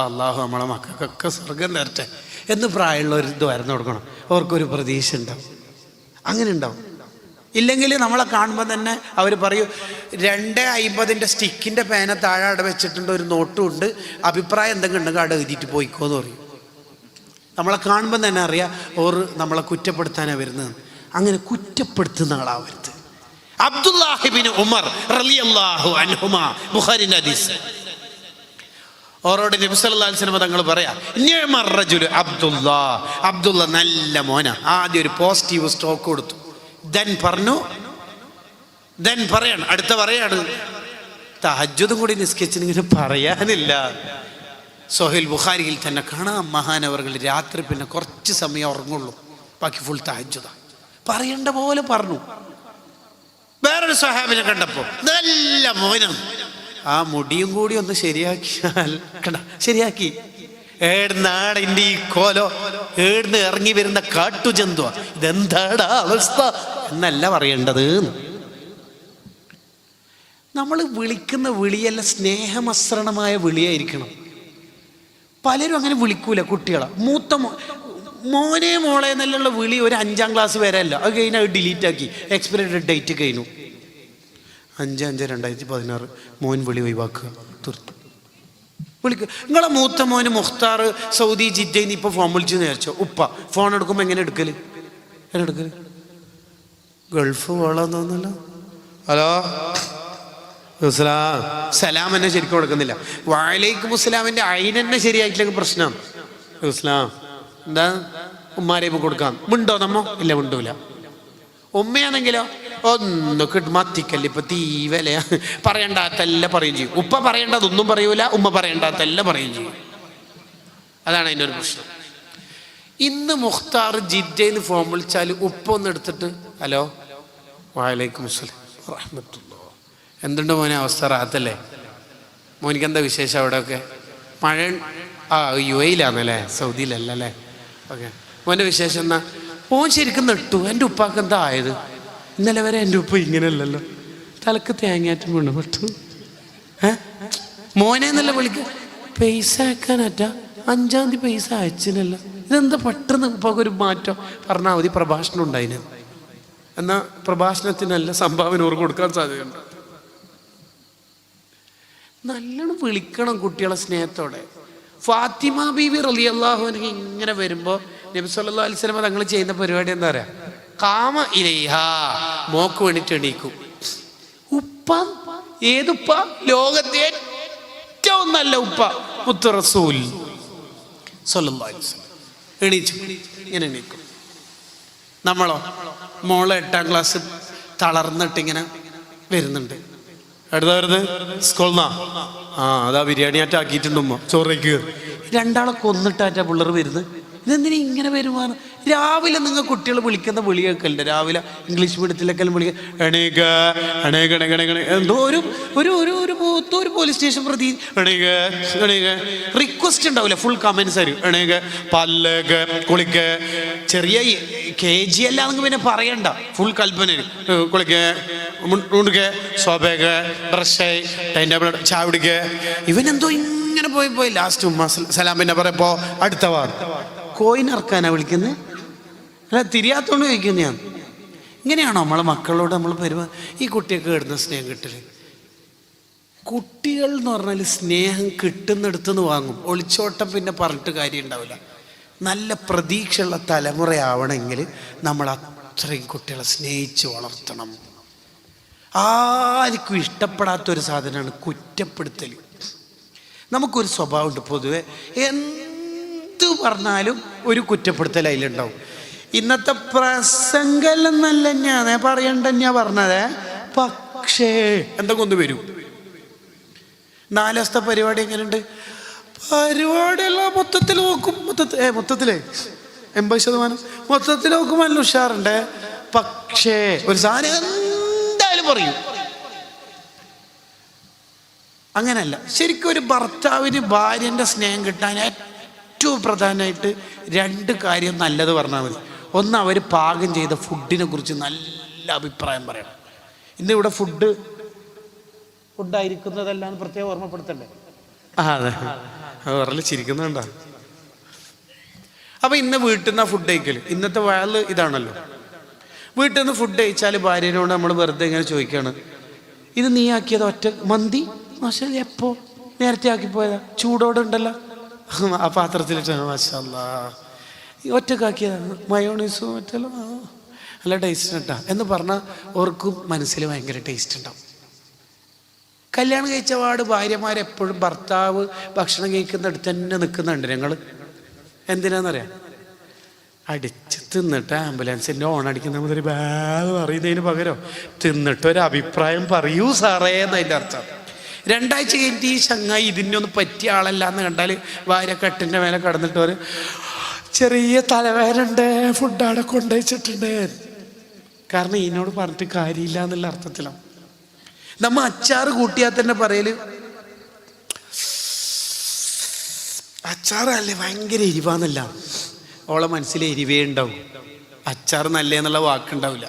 അള്ളാഹു നമ്മളെ മക്കൾക്കൊക്കെ സ്വർഗം തരട്ടെ എന്ന് പ്രായമുള്ളവർ തോരണം കൊടുക്കണം. അവർക്കൊരു പ്രതീക്ഷ ഉണ്ടാവും. അങ്ങനെ ഉണ്ടാവും. ഇല്ലെങ്കിൽ നമ്മളെ കാണുമ്പോൾ തന്നെ അവർ പറയും 2.50 സ്റ്റിക്കിൻ്റെ പേന താഴെ അവിടെ വെച്ചിട്ടുണ്ട്, ഒരു നോട്ടും ഉണ്ട്, അഭിപ്രായം എന്തെങ്കിലും ഉണ്ടെങ്കിൽ അവിടെ എഴുതിയിട്ട് പോയിക്കോന്ന് പറയും. നമ്മളെ കാണുമ്പോൾ തന്നെ അറിയാം ഓർ നമ്മളെ കുറ്റപ്പെടുത്താനാണ് വരുന്നത്. അങ്ങനെ കുറ്റപ്പെടുത്തുന്ന ആളാവരുത്. അബ്ദുല്ലാഹി ഇബ്നു ഉമർ റളിയല്ലാഹു അൻഹുമാ, ബുഖാരിന്റെ ഹദീസ്. ഓരോട് നബി സല്ലല്ലാഹു അലൈഹി വസല്ലം തങ്ങൾ പറയാ, നിഅമർ റജുൽ അബ്ദുള്ള നല്ല മോന. ആദ്യം ഒരു പോസിറ്റീവ് സ്റ്റോക്ക് കൊടുത്തു. പറയാണ് അടുത്ത പറയാണ് തഹജ്ജുദും കൂടി നിസ്കരിച്ചിങ്ങനെ പറയാനില്ല. സ്വഹീൽ ബുഖാരിയിൽ തന്നെ കാണാം, മഹാനവറുകൾ രാത്രി പിന്നെ കുറച്ച് സമയം ഉറങ്ങുള്ളൂ, ബാക്കി ഫുൾ തഹജ്ജുദ. പറയേണ്ട പോലെ പറഞ്ഞു. വേറൊരു സ്വഹാബിനെ കണ്ടപ്പോൾ നല്ല മോനം, ആ മുടിയും കൂടി ഒന്ന് ശരിയാക്കിയാൽ ശരിയാക്കി. ഏടുന്നാടിൻ്റെ ഈ കോലോ, ഏടുന്ന് ഇറങ്ങി വരുന്ന കാട്ടുജന്തുവാ, ഇതെന്താടാ അവസ്ഥ എന്നല്ല പറയേണ്ടത്. നമ്മൾ വിളിക്കുന്ന വിളിയല്ല സ്നേഹമസൃണമായ വിളിയായിരിക്കണം. പലരും അങ്ങനെ വിളിക്കൂല കുട്ടികളെ. മൂത്ത മോനെ മോളെ എന്നുള്ള വിളി ഒരു 5ാം ക്ലാസ് വരെ അല്ല, അത് കഴിഞ്ഞാൽ ഡിലീറ്റ് ആക്കി, എക്സ്പയറി ഡേറ്റ് കഴിഞ്ഞു. 5/5/2016 മോൻ വിളി ഒഴിവാക്കുക, തീർത്തു. വിളിക്കുക. നിങ്ങളെ മൂത്ത മോന് മുഖ്താർ സൗദി ജിദ്ദയിൽ നിന്ന് ഇപ്പോൾ ഫോൺ വിളിച്ചു വിചാരിച്ചോ. ഉപ്പ ഫോൺ എടുക്കുമ്പോൾ എങ്ങനെ എടുക്കല്? ഗൾഫ് പോകാൻ തോന്നല്ലോ. ഹലോ സലാം എന്നെ ശരിക്കും കൊടുക്കുന്നില്ല. വഅലൈക്കും മുസ്സലാമിന്റെ അയിനെന്നെ ശരിയായിട്ടില്ലെങ്കിൽ പ്രശ്നം. ഇസ്ലാം എന്താ ഉമ്മാരേമ കൊടുക്കാം. മിണ്ടോ നമ്മോ? ഇല്ല, മിണ്ടൂല. ഉമ്മയാണെങ്കിലോ ഒന്ന് മത്തിക്കല്ല, ഇപ്പൊ തീവലയാ, പറയണ്ടാത്തല്ല പറയും ചെയ്യും. ഉപ്പ പറയേണ്ടതൊന്നും പറയൂല, ഉമ്മ പറയണ്ടാത്തല്ല പറയും ചെയ്യും. അതാണ് അതിൻ്റെ ഒരു പ്രശ്നം. ഇന്ന് മുഖ്താർ ജിദ്ദയിൽ നിന്ന് ഫോൺ വിളിച്ചാൽ ഉപ്പ ഒന്ന് എടുത്തിട്ട് ഹലോ വഅലൈക്കും മുസ്സലാം റഹ്മത്തുള്ളാഹി, എന്തുണ്ട് മോനെ അവസ്ഥ? റാത്തല്ലേ? മോനിക്ക് എന്താ വിശേഷം അവിടെയൊക്കെ? മഴ? UAE-ലാണല്ലേ, സൗദിയിലല്ലേ? ഓക്കെ. മോൻ്റെ വിശേഷം എന്നാ? മോൻ ശരിക്കും നെട്ടു. എൻ്റെ ഉപ്പാക്ക് എന്താ ആയത്? ഇന്നലെ വരെ എൻ്റെ ഉപ്പ ഇങ്ങനെയല്ലല്ലോ, തലക്ക് തേങ്ങാറ്റും വീണ് പെട്ടു. മോനെ എന്നല്ല വിളിക്കുക. പൈസ അയക്കാനറ്റാ, 5-ാം തീയതി പൈസ അയച്ചിനല്ല. ഇതെന്താ പെട്ടെന്ന് ഉപ്പാക്കൊരു മാറ്റം? പറഞ്ഞാൽ മതി പ്രഭാഷണം ഉണ്ടായിന്. എന്നാൽ പ്രഭാഷണത്തിനല്ല സംഭാവന ഓർക്ക് കൊടുക്കാൻ സാധ്യതയുണ്ട്. നല്ലോണം വിളിക്കണം കുട്ടികളെ സ്നേഹത്തോടെ. ഫാത്തിമ ബീവി റളിയല്ലാഹു അൻഹ ഇങ്ങനെ വരുമ്പോൾ നബി സല്ലല്ലാഹു അലൈഹി വസല്ലം തങ്ങൾ ചെയ്യുന്ന പരിപാടി എന്താ പറയാ? കാമ ഇലൈഹാ, മോക്ക് വേണ്ടിട്ട് എണീക്കും. ഉപ്പ ഏതുപ്പ? ലോകത്തെ ഏറ്റവും നല്ല ഉപ്പ മുത്ത് റസൂൽ സല്ലല്ലാഹു അലൈഹി വസല്ലം എണീച്ചു, ഇങ്ങനെ എണീക്കും. നമ്മളോ മോളെ 8-ാം ക്ലാസ് തളർന്നിട്ട് ഇങ്ങനെ വരുന്നുണ്ട്. അടുത്ത വരുന്നത് സ്കൂളിന്നാ, അതാ ബിരിയാണി ആറ്റ ആക്കിയിട്ടുണ്ടുമ്മ, ചോറേക്ക് 2ആളെ കൊന്നിട്ടാറ്റാ പിള്ളേർ വരുന്നത്. ഇതെന്തിനാ ഇങ്ങനെ വരുവാണ്? രാവിലെ നിങ്ങൾ കുട്ടികൾ വിളിക്കുന്ന വിളി കേൾക്കലുണ്ട്. രാവിലെ ഇംഗ്ലീഷ് മീഡിയത്തിലൊക്കെ വിളിക്കുക എണീക എണീക എണീക, എന്തോ ഒരു പോലീസ് സ്റ്റേഷൻ പ്രതി എണീക എണീക, റിക്വസ്റ്റ് ഉണ്ടാവില്ല, ഫുൾ കമൻസ് ആയിരിക്കും. എണീക, പല്ലേക്ക്, കുളിക്ക്, ചെറിയ KG അല്ലാന്നെങ്കിൽ പിന്നെ പറയണ്ട, ഫുൾ കൽപ്പന. കുളിക്ക്, മുണ്ടുക്ക്, സോപ്പേക്ക്, ബ്രഷ്, ടൈം ടേബിൾ, ചാവിടിക്ക്. ഇവനെന്തോ ഇങ്ങനെ പോയി ലാസ്റ്റ് ഉമ്മ സലാം പിന്നെ പറയപ്പോ അടുത്ത വാർ കോയിനിറക്കാനാ വിളിക്കുന്നത്. അല്ല, തിരിയാത്തോണ്ട് ചോദിക്കുന്ന ഞാൻ. ഇങ്ങനെയാണോ നമ്മളെ മക്കളോട് നമ്മൾ ഈ കുട്ടിയൊക്കെ കിട്ടുന്ന സ്നേഹം കിട്ടല്? കുട്ടികൾ എന്ന് പറഞ്ഞാൽ സ്നേഹം കിട്ടുന്നിടത്തുനിന്ന് വാങ്ങും. ഒളിച്ചോട്ടം പിന്നെ പറഞ്ഞിട്ട് കാര്യം ഉണ്ടാവില്ല. നല്ല പ്രതീക്ഷയുള്ള തലമുറയാവണമെങ്കിൽ നമ്മൾ അത്രയും കുട്ടികളെ സ്നേഹിച്ച് വളർത്തണം. ആർക്കും ഇഷ്ടപ്പെടാത്തൊരു സാധനമാണ് കുറ്റപ്പെടുത്തൽ. നമുക്കൊരു സ്വഭാവമുണ്ട്, പൊതുവെ എന്ത് പറഞ്ഞാലും ഒരു കുറ്റപ്പെടുത്തൽ അതിലുണ്ടാവും. ഇന്നത്തെ പ്രസംഗം എന്നല്ല ഞാൻ പറയണ്ട, ഞാൻ പറഞ്ഞത്, പക്ഷേ എന്തൊക്കെ ഒന്ന് വരും. 4 ദിവസത്തെ പരിപാടി എങ്ങനെയുണ്ട്? പരിപാടിയെല്ലാം മൊത്തത്തിൽ നോക്കും, മൊത്തത്തിലേ 80% മൊത്തത്തിൽ നോക്കുമ്പോൾ നല്ല ഉഷാറുണ്ട്. പക്ഷേ ഒരു സാധനം എന്തായാലും പറയും. അങ്ങനെയല്ല. ശരിക്കും ഒരു ഭർത്താവിന് ഭാര്യൻ്റെ സ്നേഹം കിട്ടാൻ ഏറ്റവും പ്രധാനമായിട്ട് 2 കാര്യം നല്ലത് പറഞ്ഞാൽ മതി. ഒന്ന്, അവർ പാകം ചെയ്ത ഫുഡിനെ കുറിച്ച് നല്ല അഭിപ്രായം പറയണം. ഇന്നിവിടെ ഫുഡായിരിക്കുന്നതല്ല എന്ന് പ്രത്യേകം ഓർമ്മപ്പെടുത്തണ്ടേ? അതെ, വേറെ ചിരിക്കുന്നുണ്ടാ. അപ്പൊ ഇന്ന് വീട്ടിൽ നിന്നാ ഫുഡ് കഴിക്കല്. ഇന്നത്തെ വയല് ഇതാണല്ലോ. വീട്ടിൽ നിന്ന് ഫുഡ് കഴിച്ചാൽ ഭാര്യനോട് നമ്മൾ വെറുതെ ഇങ്ങനെ ചോദിക്കുകയാണ്, ഇത് നീ ആക്കിയത് ഒറ്റ മന്തി മാഷാ എപ്പോ? നേരത്തെ ആക്കി പോയതാ, ചൂടോടെ ഉണ്ടല്ലോ ആ പാത്രത്തിലിട്ട്. മാഷാല്ലാ ഒറ്റക്കാക്കിയതാണ്, മയോണീസും മറ്റല്ലോ നല്ല ടേസ്റ്റ് ഉണ്ടാ എന്ന് പറഞ്ഞാൽ ഓർക്കും മനസ്സിൽ ഭയങ്കര ടേസ്റ്റ് ഉണ്ടാവും. കല്യാണം കഴിച്ച പാട് ഭാര്യമാരെപ്പോഴും ഭർത്താവ് ഭക്ഷണം കഴിക്കുന്നിടത്ത് തന്നെ നിൽക്കുന്നുണ്ട്. ഞങ്ങൾ എന്തിനാന്നറിയാം, അടിച്ച് തിന്നിട്ട് ആംബുലൻസിൻ്റെ ഓൺ അടിക്കുന്ന മുതൽ ബാഗ് പറയുന്നതിന് പകരം തിന്നിട്ടൊരു അഭിപ്രായം പറയൂ സാറേ എന്നതിൻ്റെ അർത്ഥം. 2 ആഴ്ച കഴിഞ്ഞിട്ട് ഈ ചങ്ങായി ഇതിനൊന്നും പറ്റിയ ആളല്ല എന്ന് കണ്ടാൽ ഭാര്യ കട്ടിൻ്റെ മേലെ കടന്നിട്ട് ഒരു ചെറിയ തലവേദനയുണ്ട്, ഫുഡ് അവിടെ കൊണ്ടുവച്ചിട്ടുണ്ട്. കാരണം ഇതിനോട് പറഞ്ഞിട്ട് കാര്യമില്ല എന്നുള്ള അർത്ഥത്തിലാണ്. നമ്മ അച്ചാറ് കൂട്ടിയാൽ തന്നെ പറയല് അച്ചാറല്ലേ ഭയങ്കര എരിവാന്നല്ല. ഓളെ മനസ്സിൽ എരിവേ ഉണ്ടാവും, അച്ചാർ നല്ല എന്നുള്ള വാക്കുണ്ടാവില്ല.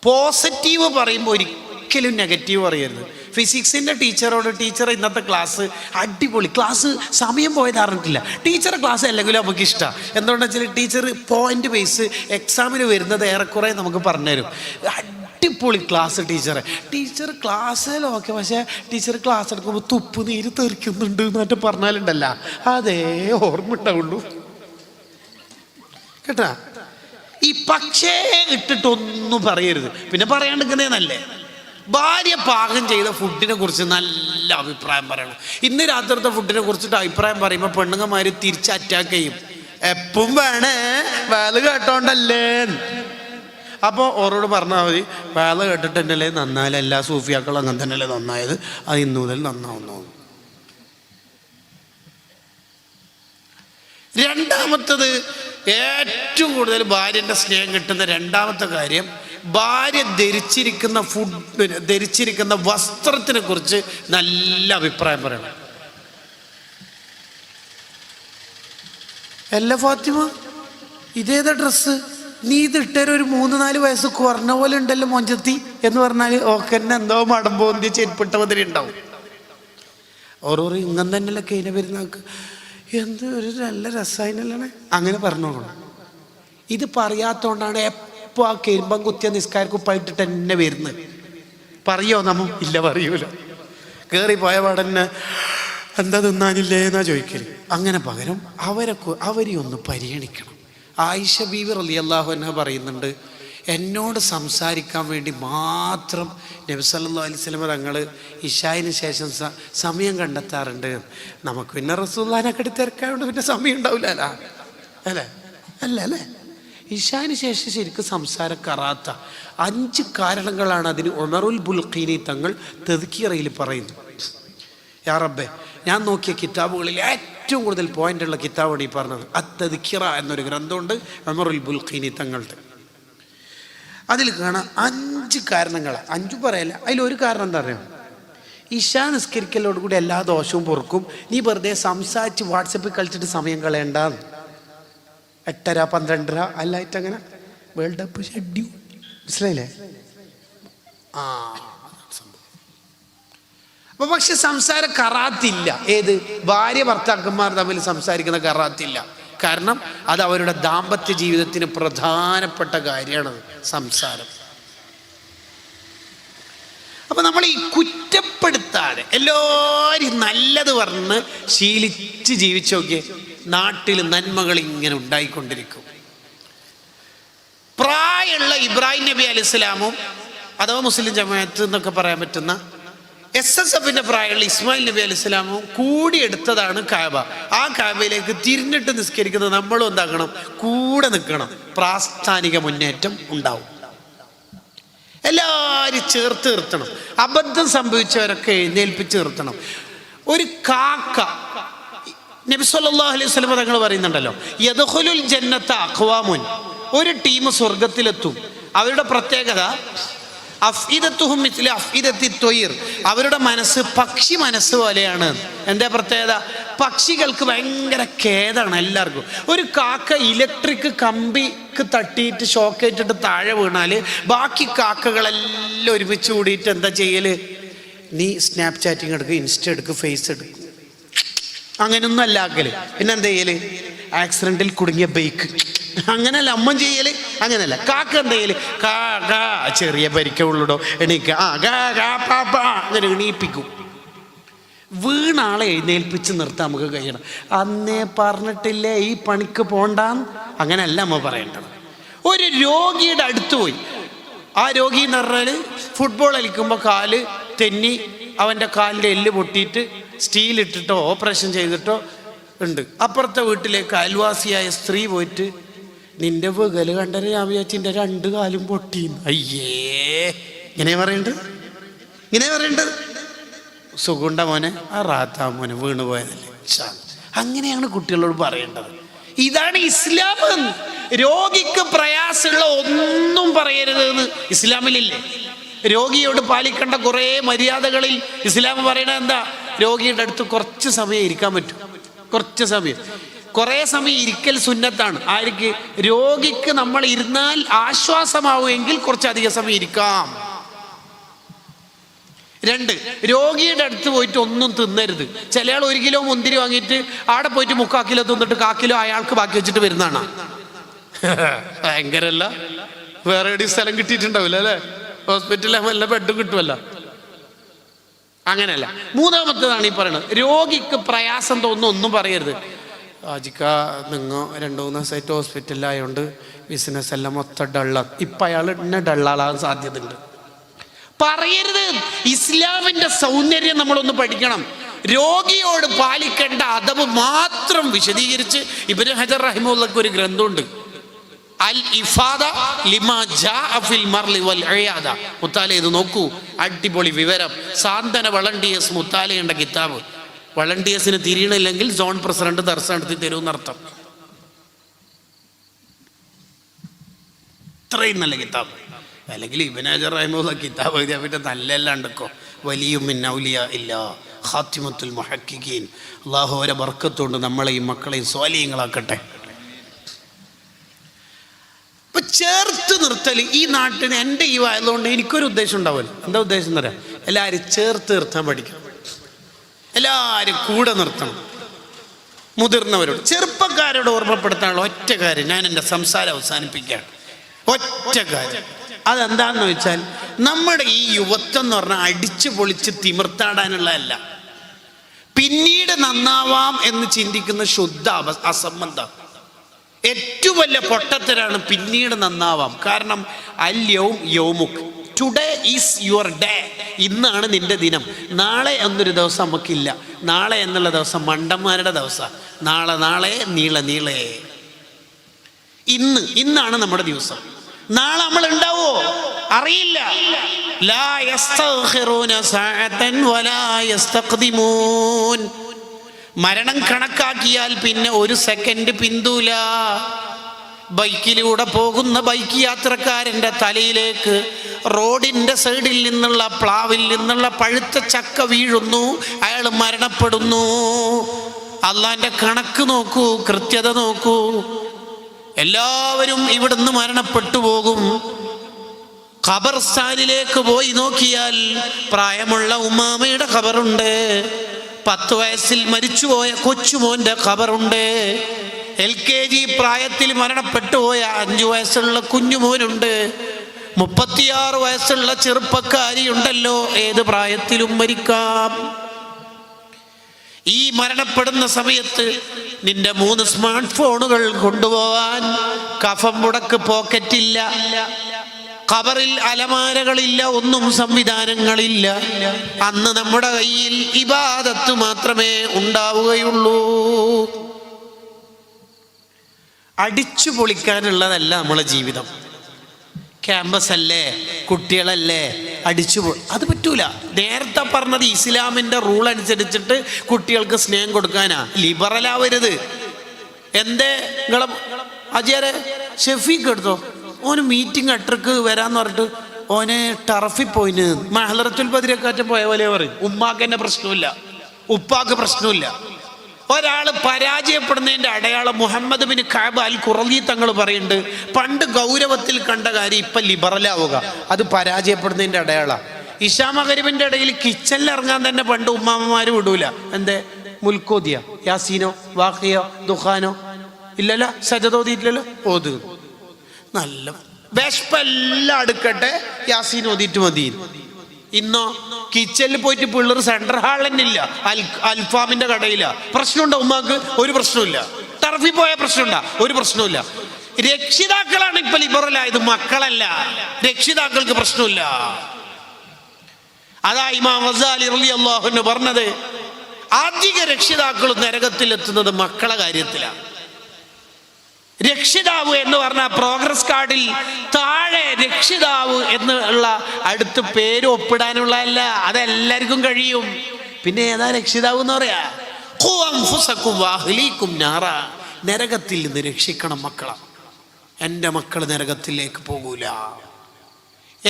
പോസിറ്റീവ് പറയുമ്പോൾ ഒരിക്കലും നെഗറ്റീവ് പറയരുത്. ഫിസിക്സിൻ്റെ ടീച്ചറോട് ടീച്ചർ ഇന്നത്തെ ക്ലാസ് അടിപൊളി ക്ലാസ്, സമയം പോയത് അറിഞ്ഞിട്ടില്ല, ടീച്ചറെ ക്ലാസ് അല്ലെങ്കിലും നമുക്ക് ഇഷ്ടമാണ്. എന്തുകൊണ്ടെന്ന് വെച്ചാൽ ടീച്ചർ പോയിന്റ് ബേസ് എക്സാമിന് വരുന്നത് ഏറെക്കുറെ നമുക്ക് പറഞ്ഞുതരും. അടിപൊളി ക്ലാസ് ടീച്ചർ ക്ലാസ്സിൽ ഓക്കെ, പക്ഷേ ടീച്ചർ ക്ലാസ് എടുക്കുമ്പോൾ തുപ്പ് നീര് തെറിക്കുന്നുണ്ട് എന്നിട്ട് പറഞ്ഞാലുണ്ടല്ല അതേ ഓർമ്മ ഉണ്ടാവുള്ളൂ കേട്ടാ. ഈ പക്ഷേ ഇട്ടിട്ടൊന്നും പറയരുത്. പിന്നെ പറയാണ്ടിരിക്കുന്നേ. ഭാര്യ പാകം ചെയ്ത ഫുഡിനെ കുറിച്ച് നല്ല അഭിപ്രായം പറയണം. ഇന്ന് രാത്രിത്തെ ഫുഡിനെ കുറിച്ചിട്ട് അഭിപ്രായം പറയുമ്പോൾ പെണ്ണുങ്ങന്മാര് തിരിച്ച് അറ്റാക്ക് ചെയ്യും. എപ്പം വേണേ വേല കേട്ടോണ്ടല്ലേ. അപ്പോൾ ഓരോട് പറഞ്ഞാൽ മതി, വേല കേട്ടിട്ടുണ്ടല്ലേ നന്നായാലും എല്ലാ സൂഫിയാക്കളും അങ്ങനെ തന്നെയല്ലേ നന്നായത്, അത് ഇന്നു മുതൽ നന്നാവുന്നു. രണ്ടാമത്തത്, ഏറ്റവും കൂടുതൽ ഭാര്യൻ്റെ സ്നേഹം കിട്ടുന്ന രണ്ടാമത്തെ കാര്യം, ഭാര്യ ധരിച്ചിരിക്കുന്ന വസ്ത്രത്തിനെ കുറിച്ച് നല്ല അഭിപ്രായം പറയണം. അല്ല ഫാത്തിമ, ഇതേതാ ഡ്രസ്സ്, നീ ഇതിട്ടൊരു 3-4 വയസ്സ് കുറഞ്ഞ പോലെ ഉണ്ടല്ലോ മൊഞ്ചത്തി എന്ന് പറഞ്ഞാൽ ഓക്കെന്നെ എന്തോ മടമ്പോന്തി ചെരുപ്പിട്ട മതിരി ഉണ്ടാവും. ഓരോരോ ഇങ്ങനെ തന്നെയല്ല കഴിഞ്ഞ പെരുന്നാൾക്ക് എന്ത് ഒരു നല്ല രസായനല്ലേ അങ്ങനെ പറഞ്ഞോളണം. ഇത് പറയാത്തോണ്ടാണ് എപ്പോൾ ആ കരിമ്പം കുത്തിയ നിസ്കാരക്കുപ്പായിട്ടിട്ട് തന്നെ വരുന്നത്. പറയോ നമ്മ? ഇല്ല, പറയൂല. കയറി പോയ പാടന്നെ എന്താ തിന്നാനില്ലേ എന്നാ ചോദിക്കല്. അങ്ങനെ പകരം അവരെ ഒന്ന് പരിഗണിക്കണം. ആയിഷ ബീവി റളിയല്ലാഹു അൻഹ പറയുന്നുണ്ട്, എന്നോട് സംസാരിക്കാൻ വേണ്ടി മാത്രം നബി സല്ലല്ലാഹു അലൈഹി വസല്ലം തങ്ങൾ ഇശായിന് ശേഷം സമയം കണ്ടെത്താറുണ്ട്. നമുക്ക് പിന്നെ റസൂലുള്ളാഹിനെ തിരക്കായതുകൊണ്ട് പിന്നെ സമയം ഉണ്ടാവില്ല അല്ലേ. ഇശായിന് ശേഷം ശരിക്കും സംസാരം കറാത്ത 5 കാരണങ്ങളാണ് അതിന് ഉമറുൽ ബുൽഖീനി തങ്ങൾ തദ്കിറയിൽ പറയുന്നു. യാ റബ്ബേ, ഞാൻ നോക്കിയ കിതാബുകളിൽ ഏറ്റവും കൂടുതൽ പോയിന്റുള്ള കിതാബാണ് ഈ പറഞ്ഞത്. അത്തദ്കിറ എന്നൊരു ഗ്രന്ഥമുണ്ട് ഉമറുൽ ബുൽഖീനി തങ്ങളുടെ. അതിൽ കാണാം 5 കാരണങ്ങളാണ്. 5 പറയല്ല, അതിലൊരു കാരണം എന്താ പറയുക, ഇശാ നിസ്കരിക്കലോടുകൂടി എല്ലാ ദോഷവും പൊറുക്കും, നീ വെറുതെ സംസാരിച്ച് വാട്സപ്പിൽ കളിച്ചിട്ട് സമയം കളയണ്ടാന്ന്. 8:30 12:30 അല്ലായിട്ട് അങ്ങനെ വേൾഡ് കപ്പ് ഷെഡ്യൂൾ, മനസ്സിലായില്ലേ? അപ്പൊ പക്ഷെ സംസാരം കറാത്തില്ല. ഏത് ഭാര്യ ഭർത്താക്കന്മാർ തമ്മിൽ സംസാരിക്കുന്ന കറാത്തില്ല. കാരണം അത് അവരുടെ ദാമ്പത്യ ജീവിതത്തിന് പ്രധാനപ്പെട്ട കാര്യമാണ് സംസാരം. അപ്പൊ നമ്മൾ ഈ കുറ്റപ്പെടുത്താതെ എല്ലാവരും നല്ലത് പറഞ്ഞ് ശീലിച്ച് ജീവിച്ചു നോക്കിയേ, നാട്ടിൽ നന്മകൾ ഇങ്ങനെ ഉണ്ടായിക്കൊണ്ടിരിക്കും. പ്രായമുള്ള ഇബ്രാഹിം നബി അലൈഹിസ്സലാമും അഥവാ മുസ്ലിം ജമാഅത്ത് എന്നൊക്കെ പറയാൻ പറ്റുന്ന SSFന്റെ പ്രായമുള്ള ഇസ്മായിൽ നബി അലൈഹിസ്സലാമും കൂടി എടുത്തതാണ് കാബ. ആ കാബയിലേക്ക് തിരിഞ്ഞിട്ട് നിസ്കരിക്കുന്നത് നമ്മളും എന്താക്കണം, കൂടെ നിൽക്കണം. പ്രാസ്ഥാനിക മുന്നേറ്റം ഉണ്ടാവും. എല്ലാവരും ചേർത്ത് നിർത്തണം. അബദ്ധം സംഭവിച്ചവരൊക്കെ എഴുന്നേൽപ്പിച്ച് നിർത്തണം. ഒരു കാക്ക, നബി സല്ലല്ലാഹു അലൈഹി വസല്ലം തങ്ങൾ പറയുന്നുണ്ടല്ലോ, യദ്ഖുലുൽ ജന്നത അഖ്വാമുൻ, ഒരു ടീം സ്വർഗത്തിലെത്തും. അവരുടെ പ്രത്യേകത അഫ്ഇദത്തുഹും മിസ്ല അഫ്ഇദത്തി ത്വയ്ർ, അവരുടെ മനസ്സ് പക്ഷി മനസ്സ് പോലെയാണ്. എന്താ പ്രത്യേകത? പക്ഷികൾക്ക് ഭയങ്കര ഖേദാണ് എല്ലാവർക്കും. ഒരു കാക്ക ഇലക്ട്രിക് കമ്പി ബ്രിക്ക് തട്ടിയിട്ട് ഷോക്കേറ്റിട്ട് താഴെ വീണാൽ ബാക്കി കാക്കകളെല്ലാം ഒരുമിച്ച് കൂടിയിട്ട് എന്താ ചെയ്യല്? നീ സ്നാപ്പ് ചാറ്റിങ് എടുക്കുക, ഇൻസ്റ്റ എടുക്കുക, ഫേസ് എടുക്കുക, അങ്ങനെയൊന്നും അല്ല ആക്കല്. പിന്നെ എന്താ ചെയ്യല്? ആക്സിഡന്റിൽ കുടുങ്ങിയ ബൈക്ക്, അങ്ങനെയല്ല അമ്മ ചെയ്യല്, അങ്ങനെയല്ല. കാക്ക എന്താ ചെയ്യല്? കാ കാ ചെറിയ പരിക്കുള്ളൂടോ, എണീക്ക, ആ കാ കാ പാ പാ, അങ്ങനെ എണീപ്പിക്കും. വീണാളെ എഴുന്നേൽപ്പിച്ച് നിർത്താൻ നമുക്ക് കഴിയണം. അന്നേ പറഞ്ഞിട്ടില്ലേ ഈ പണിക്ക് പോണ്ടാന്ന്? അങ്ങനെയല്ല അമ്മ പറയേണ്ടത്. ഒരു രോഗിയുടെ അടുത്ത് പോയി, ആ രോഗി എന്ന് പറഞ്ഞാൽ ഫുട്ബോൾ കളിക്കുമ്പോൾ കാല് തെന്നി അവൻ്റെ കാലിൻ്റെ എല്ല് പൊട്ടിയിട്ട് സ്റ്റീലിട്ടിട്ടോ ഓപ്പറേഷൻ ചെയ്തിട്ടോ ഉണ്ട്. അപ്പുറത്തെ വീട്ടിലേക്ക് അയൽവാസിയായ സ്ത്രീ പോയിട്ട്, നിന്റെ വികല് കണ്ടത് ഞാൻ വിചാരിച്ചിൻ്റെ 2 കാലും പൊട്ടിന്ന്. അയ്യേ, ഇങ്ങനെ പറയേണ്ടത്, ഇങ്ങനെ പറയേണ്ടത്. സുഖുണ്ട മോനെ, ആ റാത്താ മോനെ, വീണ് പോയതല്ലേ. അങ്ങനെയാണ് കുട്ടികളോട് പറയേണ്ടത്. ഇതാണ് ഇസ്ലാം. രോഗിക്ക് പ്രയാസമുള്ള ഒന്നും പറയരുത് എന്ന് ഇസ്ലാമിലില്ലേ? രോഗിയോട് പാലിക്കേണ്ട കുറേ മര്യാദകളിൽ ഇസ്ലാം പറയണത് എന്താ? രോഗിയുടെ അടുത്ത് കുറച്ച് സമയം ഇരിക്കാൻ പറ്റും. കുറച്ച് സമയം, കുറേ സമയം ഇരിക്കൽ സുന്നത്താണ്. ആർക്ക്? രോഗിക്ക് നമ്മൾ ഇരുന്നാൽ ആശ്വാസമാവുമെങ്കിൽ കുറച്ചധികം സമയം ഇരിക്കാം. 2, രോഗിയുടെ അടുത്ത് പോയിട്ട് ഒന്നും തിന്നരുത്. ചില ആൾ 1 കിലോ മുന്തിരി വാങ്ങിയിട്ട് അവിടെ പോയിട്ട് 3/4 കിലോ തിന്നിട്ട് 1/4 കിലോ അയാൾക്ക് ബാക്കി വെച്ചിട്ട് വരുന്നതാണ്. ഭയങ്കരല്ല? വേറെ എവിടെയും സ്ഥലം കിട്ടിയിട്ടുണ്ടാവില്ല അല്ലേ? ഹോസ്പിറ്റലിൽ വല്ല ബെഡും കിട്ടുമല്ല. അങ്ങനെയല്ല. 3ാമത്തേതാണ് ഈ പറയുന്നത്, രോഗിക്ക് പ്രയാസം തോന്നുന്ന ഒന്നും പറയരുത്. ആജിക്ക നിങ്ങൾ 2-3 ദിവസമായിട്ട് ഹോസ്പിറ്റലിലായതുകൊണ്ട് ബിസിനസ് എല്ലാം മൊത്തം ഡള്ള, ഇപ്പം അയാൾ എന്നെ ഡള്ളാളാൻ സാധ്യതയുണ്ട്. പറയരുത്. ഇസ്ലാമിന്റെ സൗന്ദര്യം നമ്മളൊന്ന് പഠിക്കണം. രോഗിയോട് പാലിക്കേണ്ട അദബ് മാത്രം വിശദീകരിച്ച് ഇബ്നു ഹജർ റഹിമഹുള്ളാഹ് ഒരു ഗ്രന്ഥമുണ്ട്, അൽ ഇഫാദ ലിമാ ജാഅ ഫിൽ മർളി വൽ ഇയാദ. മുത്താല ഇത് നോക്കൂ, അടിപൊളി വിവരം. സാന്ത്വന വളണ്ടിയേഴ്സ് മുത്താലയുടെ കിതാബ്. വളണ്ടിയേഴ്സിന് തിരിയണില്ലെങ്കിൽ സോൺ പ്രസിഡന്റ് ദർശ നടത്തി തരുമെന്നർത്ഥം. ഇത്രയും നല്ല കിതാബ്. അല്ലെങ്കിൽ ഇബ്നു ഹജർ റഹിമഹുള്ളാഹ് കിതാബ് എഴുതിയാൽ പിന്നെ നല്ലല്ലാണ്ടൊക്കെ വലിയും മിൻ ഔലിയാ ഇല്ല ഖാത്തിമത്തുൽ മുഹഖ്ഖിഖീൻ. അല്ലാഹു അവരെ ബർക്കത്തുകൊണ്ട് നമ്മളെയും മക്കളെയും സ്വാലിഹീങ്ങളാക്കട്ടെ. ഇപ്പം ചേർത്ത് നിർത്തൽ ഈ നാട്ടിന് എൻ്റെ ഈ ആയതുകൊണ്ട് എനിക്കൊരു ഉദ്ദേശം ഉണ്ടാവുമല്ലോ. എന്താ ഉദ്ദേശം എന്ന് പറയാം? എല്ലാവരും ചേർത്ത് നിർത്താൻ പഠിക്കണം, എല്ലാവരും കൂടെ നിർത്തണം. മുതിർന്നവരോട്, ചെറുപ്പക്കാരോട് ഓർമ്മപ്പെടുത്താനുള്ള ഒറ്റ കാര്യം, ഞാൻ എൻ്റെ സംസാരം അവസാനിപ്പിക്കുകയാണ്. ഒറ്റ കാര്യം, അതെന്താണെന്ന് വെച്ചാൽ നമ്മുടെ ഈ യുവത്വം എന്ന് പറഞ്ഞാൽ അടിച്ചു പൊളിച്ച് തിമിർത്താടാനുള്ളതല്ല. പിന്നീട് നന്നാവാം എന്ന് ചിന്തിക്കുന്ന ശുദ്ധ അസംബന്ധം. ഏറ്റവും വലിയ പൊട്ടത്തരാണ് പിന്നീട് നന്നാവാം. കാരണം അല്യവും യൗമുക്ക്, ടുഡേ ഈസ് യുവർ ഡേ. ഇന്നാണ് നിന്റെ ദിനം. നാളെ എന്നൊരു ദിവസം നമുക്കില്ല. നാളെ എന്നുള്ള ദിവസം മണ്ടന്മാരുടെ ദിവസം. നാളെ നാളെ നീളെ നീളെ. ഇന്നാണ് നമ്മുടെ ദിവസം. നാളെ നമ്മൾ ഉണ്ടാവോ അറിയില്ല. ലാ യസ്തഗ്ഫിറൂന സഅതൻ വലാ യസ്തഖ്ദിമൂൻ. മരണം കണക്കാക്കിയാൽ പിന്നെ 1 സെക്കൻഡ് പിന്തൂല. ബൈക്കിലൂടെ പോകുന്ന ബൈക്ക് യാത്രക്കാരൻ്റെ തലയിലേക്ക് റോഡിൻ്റെ സൈഡിൽ നിന്നുള്ള പ്ലാവിൽ നിന്നുള്ള പഴുത്ത ചക്ക വീഴുന്നു, അയാൾ മരണപ്പെടുന്നു. അള്ളാന്റെ കണക്ക് നോക്കൂ, കൃത്യത നോക്കൂ. എല്ലാവരും ഇവിടുന്ന് മരണപ്പെട്ടു പോകും. ഖബർസ്ഥാനിലേക്ക് പോയി നോക്കിയാൽ പ്രായമുള്ള ഉമ്മാമയുടെ ഖബറുണ്ട്, 10 വയസ്സിൽ മരിച്ചുപോയ കൊച്ചുമോന്റെ ഖബറുണ്ട്, LKG പ്രായത്തിൽ മരണപ്പെട്ടു പോയ 5 വയസ്സുള്ള കുഞ്ഞുമോനുണ്ട്, 36 വയസ്സുള്ള ചെറുപ്പക്കാരി ഉണ്ടല്ലോ. ഏത് പ്രായത്തിലും മരിക്കാം. ഈ മരണപ്പെടുന്ന സമയത്ത് നിന്റെ 3 സ്മാർട്ട് ഫോണുകൾ കൊണ്ടുപോവാൻ കഫം മുടക്ക് പോക്കറ്റില്ല, ഖബറിൽ അലമാരകളില്ല, ഒന്നും സംവിധാനങ്ങളില്ല. അന്ന് നമ്മുടെ കയ്യിൽ ഇബാദത്ത് മാത്രമേ ഉണ്ടാവുകയുള്ളൂ. അടിച്ചു പൊളിക്കാനുള്ളതല്ല നമ്മളെ ജീവിതം. ക്യാമ്പസ് അല്ലേ, കുട്ടികളല്ലേ, അത് പറ്റൂല. നേരത്തെ പറഞ്ഞത് ഇസ്ലാമിൻ്റെ റൂൾ അനുസരിച്ചിട്ട് കുട്ടികൾക്ക് സ്നേഹം കൊടുക്കാനാ. ലിബറലാവരുത്. എന്തേ നിങ്ങളെ അജയരെ ഷെഫീക്ക് എടുത്തോ, ഓന് മീറ്റിംഗ് 8:30 വരാന്ന് പറഞ്ഞിട്ട് ഓന് ടർഫിൽ പോയിന്. മഹലറത്തുൽ ബദരിയക്കാറ്റം പോയ പോലെ പറയും. ഉമ്മാക്ക് തന്നെ പ്രശ്നമില്ല, ഉപ്പാക്ക് പ്രശ്നമില്ല. ഒരാൾ പരാജയപ്പെടുന്നതിൻ്റെ അടയാളം മുഹമ്മദ് ബിൻ കഅബ് അൽ ഖുറളി തങ്ങൾ പറയുന്നുണ്ട്, പണ്ട് ഗൗരവത്തിൽ കണ്ട കാര്യം ഇപ്പം ലിബറലാവുക, അത് പരാജയപ്പെടുന്നതിൻ്റെ അടയാളമാണ്. ഇശാ മഗ്‌രിബിൻ്റെ ഇടയിൽ കിച്ചണിൽ ഇറങ്ങാൻ തന്നെ പണ്ട് ഉമ്മാമ്മമാർ വിടൂല. എന്തേ? മുൽക്കോദിയ, യാസീനോ, വാഖിയോ, ദുഖാനോ ഇല്ലല്ലോ, സജദോദിയില്ലല്ലോ, ഓത്. നല്ല വിശപ്പെല്ലാം അടുക്കട്ടെ, യാസീൻ ഓതിയിട്ട് മതി. ഇന്നോ കിച്ചണിൽ പോയിട്ട് പിള്ളേർ സെൻട്രൽ ഹാൾ തന്നെ ഇല്ല, അൽഫാമിന്റെ കടയില്ല. പ്രശ്നമുണ്ടോ ഉമ്മാക്ക്? ഒരു പ്രശ്നമില്ല. ടർഫിൽ പോയ പ്രശ്നമുണ്ടാ? ഒരു പ്രശ്നമില്ല. രക്ഷിതാക്കളാണ് ഇപ്പൊ ലിബറലായത്, മക്കളല്ല. രക്ഷിതാക്കൾക്ക് പ്രശ്നമില്ല. അതാ ഇമാം ഗസാലി റളിയല്ലാഹു അൻഹു പറഞ്ഞത്, അധിക രക്ഷിതാക്കളും നരകത്തിലെത്തുന്നത് മക്കളെ കാര്യത്തിലാണ്. രക്ഷിതാവ് എന്ന് പറഞ്ഞാൽ പ്രോഗ്രസ് കാർഡിൽ താഴെ രക്ഷിതാവ് എന്നുള്ള അടുത്ത് പേര് ഒപ്പിടാനുള്ളതല്ല, അതെല്ലാവർക്കും കഴിയും. പിന്നെ ഏതാ രക്ഷിതാവ് എന്ന് പറയാ? ഖു അൻഫുസകും വഅഹ്ലീകും നാറ, നരകത്തിൽ നിന്ന് രക്ഷിക്കണം മക്കളെ. എൻ്റെ മക്കൾ നരകത്തിലേക്ക് പോകൂല.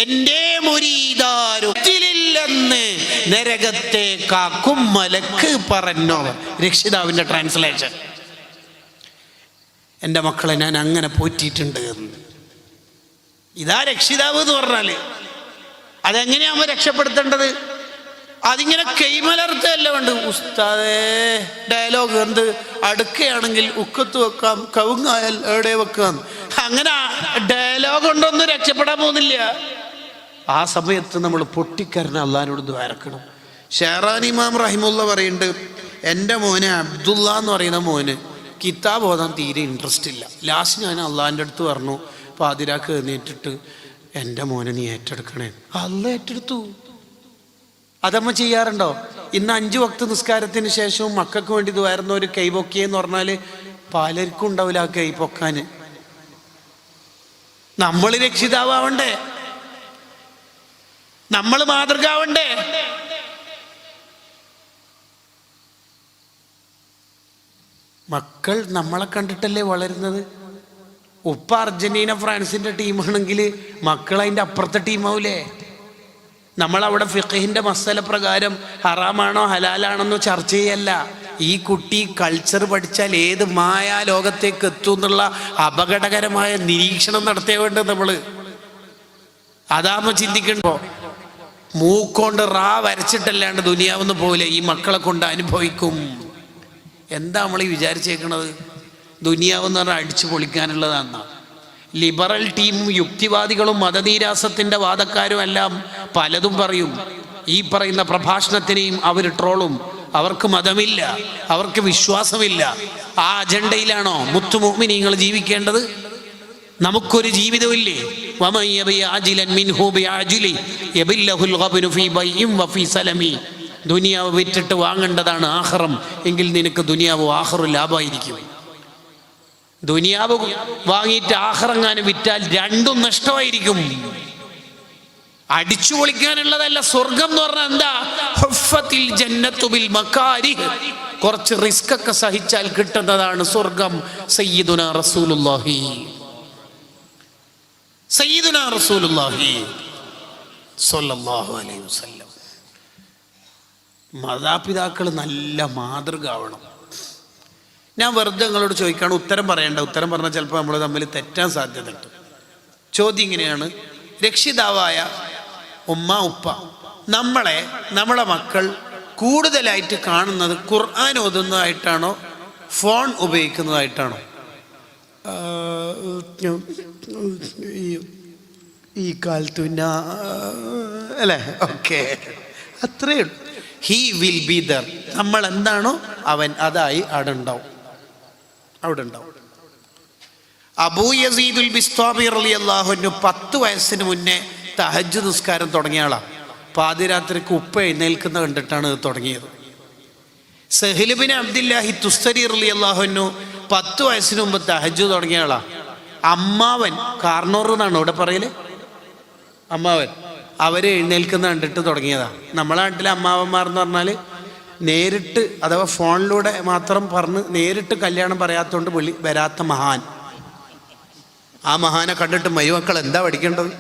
എൻ്റെ മുരീദാരുന്ന് നരകത്തെ കാക്കും മലക്ക് പറഞ്ഞോ. രക്ഷിതാവിൻ്റെ ട്രാൻസ്ലേഷൻ. എൻ്റെ മക്കളെ ഞാൻ അങ്ങനെ പോറ്റിയിട്ടുണ്ട് എന്ന്. ഇതാ രക്ഷിതാവ് എന്ന് പറഞ്ഞാല്. അതെങ്ങനെയാകുമ്പോൾ രക്ഷപ്പെടുത്തേണ്ടത്? അതിങ്ങനെ കൈമലർത്തല്ല വേണ്ട. ഉസ്താദേ ഡയലോഗ് എന്ത്? അടുക്കയാണെങ്കിൽ ഉക്കത്ത് വെക്കാം, കവുങ്ങായാൽ എവിടെ വെക്കാം. അങ്ങനെ ഡയലോഗ് കൊണ്ടൊന്നും രക്ഷപ്പെടാൻ പോകുന്നില്ല. ആ സമയത്ത് നമ്മൾ പൊട്ടിക്കരഞ്ഞ അള്ളാഹിനോട് ദ്വാരക്കണം. ഷെഹ്റാൻ ഇമാം റഹിമുള്ള പറയുന്നുണ്ട്, എൻ്റെ മോനെ അബ്ദുള്ള എന്ന് പറയുന്ന മോന് കിതാബ് ഓതാൻ തീരെ ഇൻട്രസ്റ്റ് ഇല്ല. ലാസ്റ്റ് ഞാൻ അള്ളാഹിൻ്റെ അടുത്ത് പറഞ്ഞു, പാതിരാക്ക് എഴുന്നേറ്റിട്ട് എൻ്റെ മോനെ നീ ഏറ്റെടുക്കണേ. അള്ളാഹ് ഏറ്റെടുത്തു. അതമ്മ ചെയ്യാറുണ്ടോ? ഇന്ന് 5 വക്ത് നിസ്കാരത്തിന് ശേഷവും മക്കൾക്ക് വേണ്ടി ദ്വാരുന്ന ഒരു കൈ പൊക്കിയെന്ന് പറഞ്ഞാൽ പലർക്കും ഉണ്ടാവില്ല ആ കൈ പൊക്കാൻ. നമ്മൾ രക്ഷിതാവണ്ടേ? നമ്മൾ മാതൃകാവണ്ടേ? മക്കൾ നമ്മളെ കണ്ടിട്ടല്ലേ വളരുന്നത്. ഉപ്പ അർജന്റീന ഫ്രാൻസിന്റെ ടീമാണെങ്കിൽ മക്കൾ അതിൻ്റെ അപ്പുറത്തെ ടീമാവൂലേ? നമ്മളവിടെ ഫിഖഹിന്റെ മസല പ്രകാരം ഹറാമാണോ ഹലാലാണെന്നോ ചർച്ച ചെയ്യല്ല. ഈ കുട്ടി കൾച്ചർ പഠിച്ചാൽ ഏത് മായാ ലോകത്തേക്ക് എത്തും എന്നുള്ള അപകടകരമായ നിരീക്ഷണം നടത്തിയ വേണ്ടത് നമ്മള്. അതാകുമ്പോൾ ചിന്തിക്കണ്ടോ? മൂക്കൊണ്ട് വരച്ചിട്ടല്ലാണ്ട് ദുനിയാവെന്ന് പോലെ ഈ മക്കളെ കൊണ്ട് അനുഭവിക്കും. എന്താ നമ്മൾ ഈ വിചാരിച്ചേക്കണത്? ദുനിയാവെന്ന് പറഞ്ഞാൽ അടിച്ചു പൊളിക്കാനുള്ളതാണെന്നാ. ലിബറൽ ടീമും യുക്തിവാദികളും മതനീരാസത്തിൻ്റെ വാദക്കാരും എല്ലാം പലതും പറയും. ഈ പറയുന്ന പ്രഭാഷണത്തിനെയും അവർ ട്രോളും. അവർക്ക് മതമില്ല, അവർക്ക് വിശ്വാസമില്ല. ആ അജണ്ടയിലാണോ മുത്തു മുഅ്മിനീങ്ങൾ ജീവിക്കേണ്ടത്? നമുക്കൊരു ജീവിതമില്ലേ? ദുനിയാവ് വിറ്റിട്ട് വാങ്ങേണ്ടതാണ് ആഖിറം. എങ്കിൽ നിനക്ക് ദുനിയാവ് ആഖിറും ലാഭമായിരിക്കും. ദുനിയാവ് വാങ്ങിയിട്ട് ആഖിറങ്ങാനും വിറ്റാൽ രണ്ടും നഷ്ടമായിരിക്കും. അടിച്ചു പൊളിക്കാനുള്ളതല്ല സ്വർഗം എന്ന് പറഞ്ഞാൽ എന്താ? ഹുഫത്തിൽ ജന്നത്തു ബിൽ മകാരിഹ്. കുറച്ച് റിസ്ക് ഒക്കെ സഹിച്ചാൽ കിട്ടുന്നതാണ് സ്വർഗം. സയ്യിദുനാ റസൂലുള്ളാഹി സ്വല്ലല്ലാഹു അലൈഹി വസല്ലം. മാതാപിതാക്കൾ നല്ല മാതൃക ആവണം. ഞാൻ വെറുതെ നിങ്ങളോട് ചോദിക്കുകയാണ്, ഉത്തരം പറയേണ്ട. ഉത്തരം പറഞ്ഞാൽ ചിലപ്പോൾ നമ്മൾ തമ്മിൽ തെറ്റാൻ സാധ്യതയുണ്ട്. ചോദ്യം ഇങ്ങനെയാണ്: രക്ഷിതാവായ ഉമ്മ ഉപ്പ നമ്മളെ മക്കൾ കൂടുതലായിട്ട് കാണുന്നത് ഖുർആൻ ഓതുന്നതായിട്ടാണോ ഫോൺ ഉപയോഗിക്കുന്നതായിട്ടാണോ? ഈ കാലത്ത് അല്ലേ? ഓക്കെ, അത്രയേ ഉള്ളൂ. He will be there. നമ്മൾ എന്താണോ അവൻ അതായി അവിടെ ഉണ്ടാവും. അബൂ യസീദുൽ ബിസ്താമി റളിയല്ലാഹു അൻഹു 10 വയസ്സിന് മുന്നേ തഹജ്ജുദ് നിസ്കാരം തുടങ്ങിയ ആളാണ്. പാതിരാത്രിക്ക് ഉപ്പ എഴുന്നേൽക്കുന്ന കണ്ടിട്ടാണ് ഇത് തുടങ്ങിയത്. സഹ്ൽ ബിൻ അബ്ദുല്ലാഹി തുസ്തരി റളിയല്ലാഹു അൻഹു 10 വയസ്സിന് മുമ്പ് തഹജ്ജുദ് തുടങ്ങിയ ആളാണ്. അമ്മാവൻ കാർണോർ എന്നാണ് ഇവിടെ പറയല്. അമ്മാവൻ അവരെ എഴുന്നേൽക്കുന്ന കണ്ടിട്ട് തുടങ്ങിയതാണ്. നമ്മളെ നാട്ടിലെ അമ്മാവന്മാർ എന്ന് പറഞ്ഞാൽ നേരിട്ട് അഥവാ ഫോണിലൂടെ മാത്രം പറഞ്ഞ് നേരിട്ട് കല്യാണം പറയാത്തതുകൊണ്ട് വരാത്ത മഹാൻ. ആ മഹാനെ കണ്ടിട്ട് മരുമക്കൾ എന്താ പഠിക്കേണ്ടത്?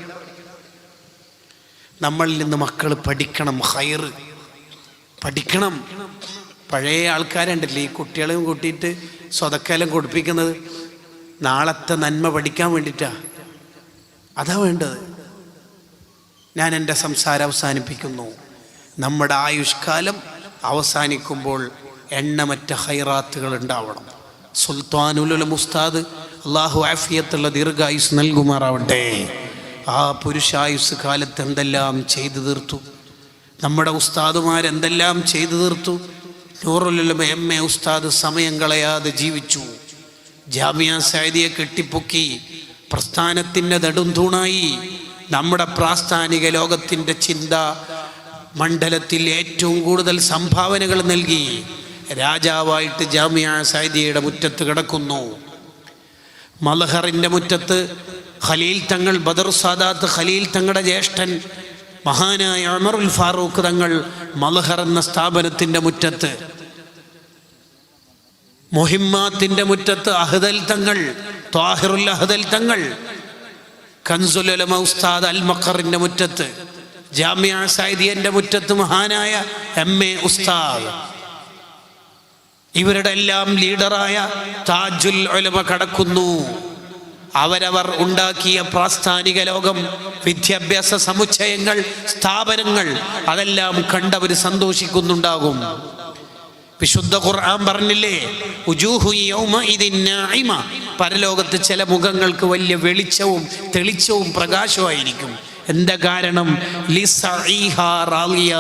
നമ്മളിൽ നിന്ന് മക്കൾ പഠിക്കണം, ഖൈർ പഠിക്കണം. പഴയ ആൾക്കാരുണ്ടല്ലേ ഈ കുട്ടികളെയും കൂട്ടിയിട്ട് സ്വതക്കെല്ലാം കൊടുപ്പിക്കുന്നത് നാളത്തെ നന്മ പഠിക്കാൻ വേണ്ടിയിട്ടാ. അതാ വേണ്ടത്. ഞാൻ എൻ്റെ സംസാരം അവസാനിപ്പിക്കുന്നു. നമ്മുടെ ആയുഷ്കാലം അവസാനിക്കുമ്പോൾ എണ്ണമറ്റ ഹൈറാത്തുകൾ ഉണ്ടാവണം. സുൽത്താനുൽ ഉസ്താദ് അള്ളാഹു ആഫിയത്തുള്ള ദീർഘായുസ് നൽകുമാറാവട്ടെ. ആ പുരുഷായുസ് കാലത്ത് എന്തെല്ലാം ചെയ്തു തീർത്തു. നമ്മുടെ ഉസ്താദുമാരെന്തെല്ലാം ചെയ്തു തീർത്തു. നൂറുൽ ഉലമ എം.എ. ഉസ്താദ് സമയം കളയാതെ ജീവിച്ചു. ജാമിയ സഅദിയെ കെട്ടിപ്പൊക്കി പ്രസ്ഥാനത്തിൻ്റെ നെടുംതൂണായി. നമ്മുടെ പ്രാസ്ഥാനിക ലോകത്തിൻ്റെ ചിന്താ മണ്ഡലത്തിൽ ഏറ്റവും കൂടുതൽ സംഭാവനകൾ നൽകി. രാജാവായിട്ട് ജാമിയ സഅദിയുടെ മുറ്റത്ത് കിടക്കുന്നു. മൽഹറിൻ്റെ മുറ്റത്ത് ഖലീൽ തങ്ങൾ, ബദർ സാദാത്ത് ഖലീൽ തങ്ങളുടെ ജ്യേഷ്ഠൻ മഹാനായ ഉമറുൽ ഫാറൂഖ് തങ്ങൾ മൽഹർ എന്ന സ്ഥാപനത്തിൻ്റെ മുറ്റത്ത്, മുഹിമ്മാത്തിൻ്റെ മുറ്റത്ത് അഹ്ദൽ തങ്ങൾ, ത്വാഹിറുൽ അഹ്ദൽ തങ്ങൾ, കൻസുൽ ഉലമ ഉസ്താദ് അൽ മഖറിൻ്റെ മുറ്റത്ത്, ജാമിയ സഅദിയൻ്റെ മുറ്റത്ത് മഹാനായ എം.എ. ഉസ്താദ്, ഇവരുടെ എല്ലാം ലീഡറായ താജുൽ ഉലമ കടക്കുന്നു. അവരവർ ഉണ്ടാക്കിയ പ്രാസ്ഥാനിക ലോകം, വിദ്യാഭ്യാസ സമുച്ചയങ്ങൾ, സ്ഥാപനങ്ങൾ, അതെല്ലാം കണ്ടവർ സന്തോഷിക്കുന്നുണ്ടാകും. വിശുദ്ധ ഖുർആൻ പറഞ്ഞില്ലേ, ഉജൂഹു യൗമഇദിൻ നാഇമ, പരലോകത്ത് ചില മുഖങ്ങൾക്ക് വലിയ വെളിച്ചവും തെളിച്ചവും പ്രകാശമായിരിക്കും. എന്താ കാരണം? ലിസഈഹാ റാളിയ,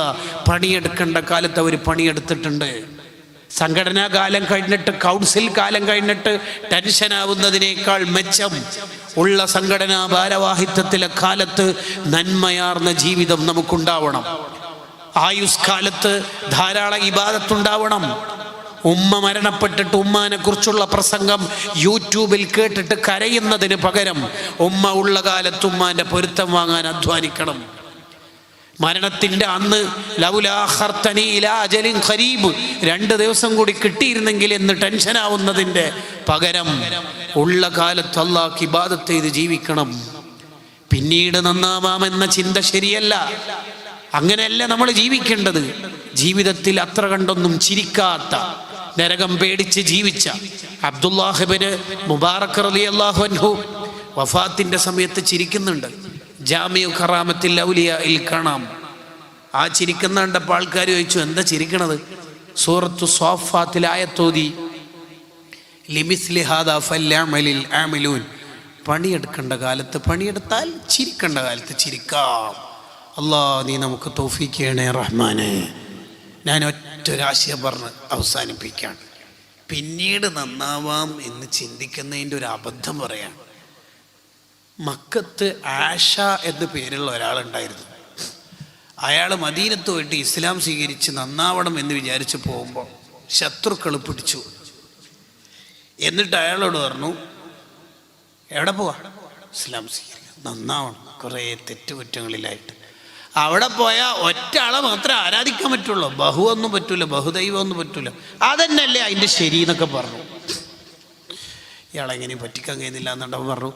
പണിയെടുക്കേണ്ട കാലത്ത് അവർ പണിയെടുത്തിട്ടുണ്ട്. സംഘടനാ കാലം കഴിഞ്ഞിട്ട്, കൗൺസിൽ കാലം കഴിഞ്ഞിട്ട് ടെൻഷനാവുന്നതിനേക്കാൾ മെച്ചം ഉള്ള സംഘടനാ ഭാരവാഹിത്വത്തിലെ കാലത്ത് നന്മയാർന്ന ജീവിതം നമുക്കുണ്ടാവണം. ആയുഷ്കാലത്ത് ധാരാളം ഇബാദത്തുണ്ടാവണം. ഉമ്മ മരണപ്പെട്ടിട്ട് ഉമ്മാനെ കുറിച്ചുള്ള പ്രസംഗം യൂട്യൂബിൽ കേട്ടിട്ട് കരയുന്നതിന് പകരം ഉമ്മ ഉള്ള കാലത്ത് ഉമ്മാന്റെ പൊരുത്തം വാങ്ങാൻ അധ്വാനിക്കണം. മരണത്തിൻ്റെ അന്ന് ലൗലാ അഖർതനി ഇലാ അജലിൻ ഖരീബ്, 2 ദിവസം കൂടി കിട്ടിയിരുന്നെങ്കിൽ എന്ന് ടെൻഷനാവുന്നതിൻ്റെ പകരം ഉള്ള കാലത്ത് അല്ലാഹുക്ക് ഇബാദത്ത് ചെയ്ത് ജീവിക്കണം. പിന്നീട് നന്നാവാമെന്ന ചിന്ത ശരിയല്ല. അങ്ങനെയല്ല നമ്മൾ ജീവിക്കേണ്ടത്. ജീവിതത്തിൽ അത്ര കണ്ടൊന്നും ചിരിക്കാത്ത, നരകം പേടിച്ച് ജീവിച്ച അബ്ദുല്ലാഹ് ഇബ്നു മുബാറക് റളിയല്ലാഹു അൻഹു വഫാത്തിൻ്റെ സമയത്ത് ചിരിക്കുന്നുണ്ട്. ജാമിഉ കറാമത്തിൽ ഔലിയായിൽ കാണാം. ആ ചിരിക്കുന്ന കണ്ടപ്പോൾ ആൾക്കാർ ചോദിച്ചു, എന്താ ചിരിക്കണത്? സൂറത്തു സ്വാഫാത്തിൽ ആയത്തോതി, ലിമിസ്ലി ഹാദാ ഫല്യഅമലിൽ ആമിലൂൻ, പണിയെടുക്കേണ്ട കാലത്ത് പണിയെടുത്താൽ ചിരിക്കേണ്ട കാലത്ത് ചിരിക്കാം. അല്ലാ, നീ നമുക്ക് തൗഫീഖ് ചെയ്യണേ റഹ്മാനെ. ഞാൻ ഒറ്റൊരാശയം പറഞ്ഞ് അവസാനിപ്പിക്കുകയാണ്. പിന്നീട് നന്നാവാം എന്ന് ചിന്തിക്കുന്നതിൻ്റെ ഒരു അബദ്ധം പറയാം. മക്കത്ത് ആഷ എന്ന് പേരുള്ള ഒരാളുണ്ടായിരുന്നു. അയാൾ മദീനത്ത് പോയിട്ട് ഇസ്ലാം സ്വീകരിച്ച് നന്നാവണം എന്ന് വിചാരിച്ച് പോകുമ്പോൾ ശത്രുക്കൾ പിടിച്ചു. എന്നിട്ട് അയാളോട് പറഞ്ഞു, എവിടെ പോവാ? ഇസ്ലാം സ്വീകരിക്കാം, നന്നാവണം, കുറേ തെറ്റുകുറ്റങ്ങളിലായിട്ട്. അവിടെ പോയാൽ ഒറ്റ ആളെ മാത്രമേ ആരാധിക്കാൻ പറ്റുള്ളൂ, ബഹുവൊന്നും പറ്റൂല, ബഹുദൈവമൊന്നും പറ്റൂല. അതന്നെയല്ലേ അതിൻ്റെ ശരി എന്നൊക്കെ പറഞ്ഞു. ഇയാളെങ്ങനെയും പറ്റിക്കാൻ കഴിയുന്നില്ല എന്നുണ്ടോ പറഞ്ഞു,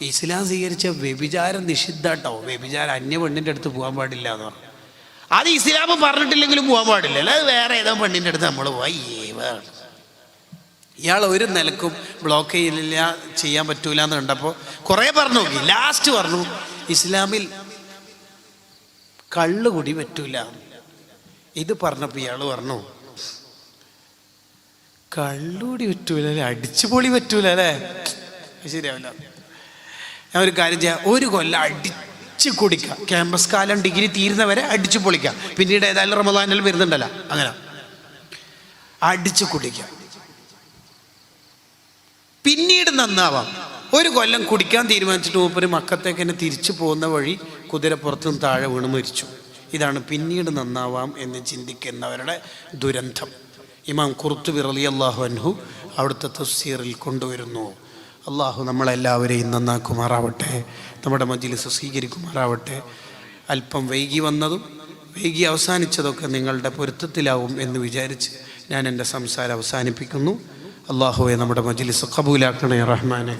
ഇസ്ലാം സ്വീകരിച്ച വ്യഭിചാരം നിഷിദ്ധാട്ടോ, വ്യഭിചാരം അന്യ പെണ്ണിൻ്റെ അടുത്ത് പോകാൻ പാടില്ല എന്ന് പറഞ്ഞു. അത് ഇസ്ലാം പറഞ്ഞിട്ടില്ലെങ്കിലും പോകാൻ പാടില്ല, അല്ലാതെ വേറെ ഏതോ പെണ്ണിൻ്റെ അടുത്ത് നമ്മൾ പോയി. ഇയാൾ ഒരു നിലക്കും ബ്ലോക്ക് ചെയ്യില്ല, ചെയ്യാൻ പറ്റൂല എന്ന് കണ്ടപ്പോൾ കുറേ പറഞ്ഞു നോക്കി. ലാസ്റ്റ് പറഞ്ഞു, ഇസ്ലാമിൽ കള്ളുകുടി പറ്റൂല. ഇത് പറഞ്ഞപ്പോൾ ഇയാൾ പറഞ്ഞു, കള്ളുകുടി പറ്റൂല അല്ലേ, അടിച്ചുപൊളി പറ്റൂല അല്ലേ, ശരിയാവില്ല. ഞാൻ ഒരു കാര്യം ചെയ്യാം, 1 കൊല്ലം അടിച്ച് കുടിക്കാം, ക്യാമ്പസ് കാലം ഡിഗ്രി തീരുന്നവരെ അടിച്ചു പൊളിക്കാം, പിന്നീട് ഏതായാലും റമദാനിൽ വരുന്നുണ്ടല്ലോ, അങ്ങനെ അടിച്ചു കുടിക്കാം, പിന്നീട് നന്നാവാം. 1 കൊല്ലം കുടിക്കാൻ തീരുമാനിച്ചിട്ട് മൂപ്പര് മക്കത്തേക്ക് തന്നെ തിരിച്ചു പോകുന്ന വഴി കുതിരപ്പുറത്തും താഴെ വീണ് മരിച്ചു. ഇതാണ് പിന്നീട് നന്നാവാം എന്ന് ചിന്തിക്കുന്നവരുടെ ദുരന്തം. ഇമാം ഖുർത്തുബി റളിയല്ലാഹു അൻഹു അവിടുത്തെ തഫ്സീറിൽ കൊണ്ടുവരുന്നു. അള്ളാഹു നമ്മളെല്ലാവരെയും നന്നാക്കുമാറാവട്ടെ, നമ്മുടെ മജ്ലിസ് സ്വീകരിക്കുമാറാവട്ടെ. അല്പം വൈകി വന്നതും വൈകി അവസാനിച്ചതൊക്കെ നിങ്ങളുടെ പൊരുത്തത്തിലാവും എന്ന് വിചാരിച്ച് ഞാൻ എൻ്റെ സംസാരം അവസാനിപ്പിക്കുന്നു. അള്ളാഹുവെ നമ്മുടെ മജ്ലിസ് ഖബൂലാക്കണേ റഹ്മാനെ.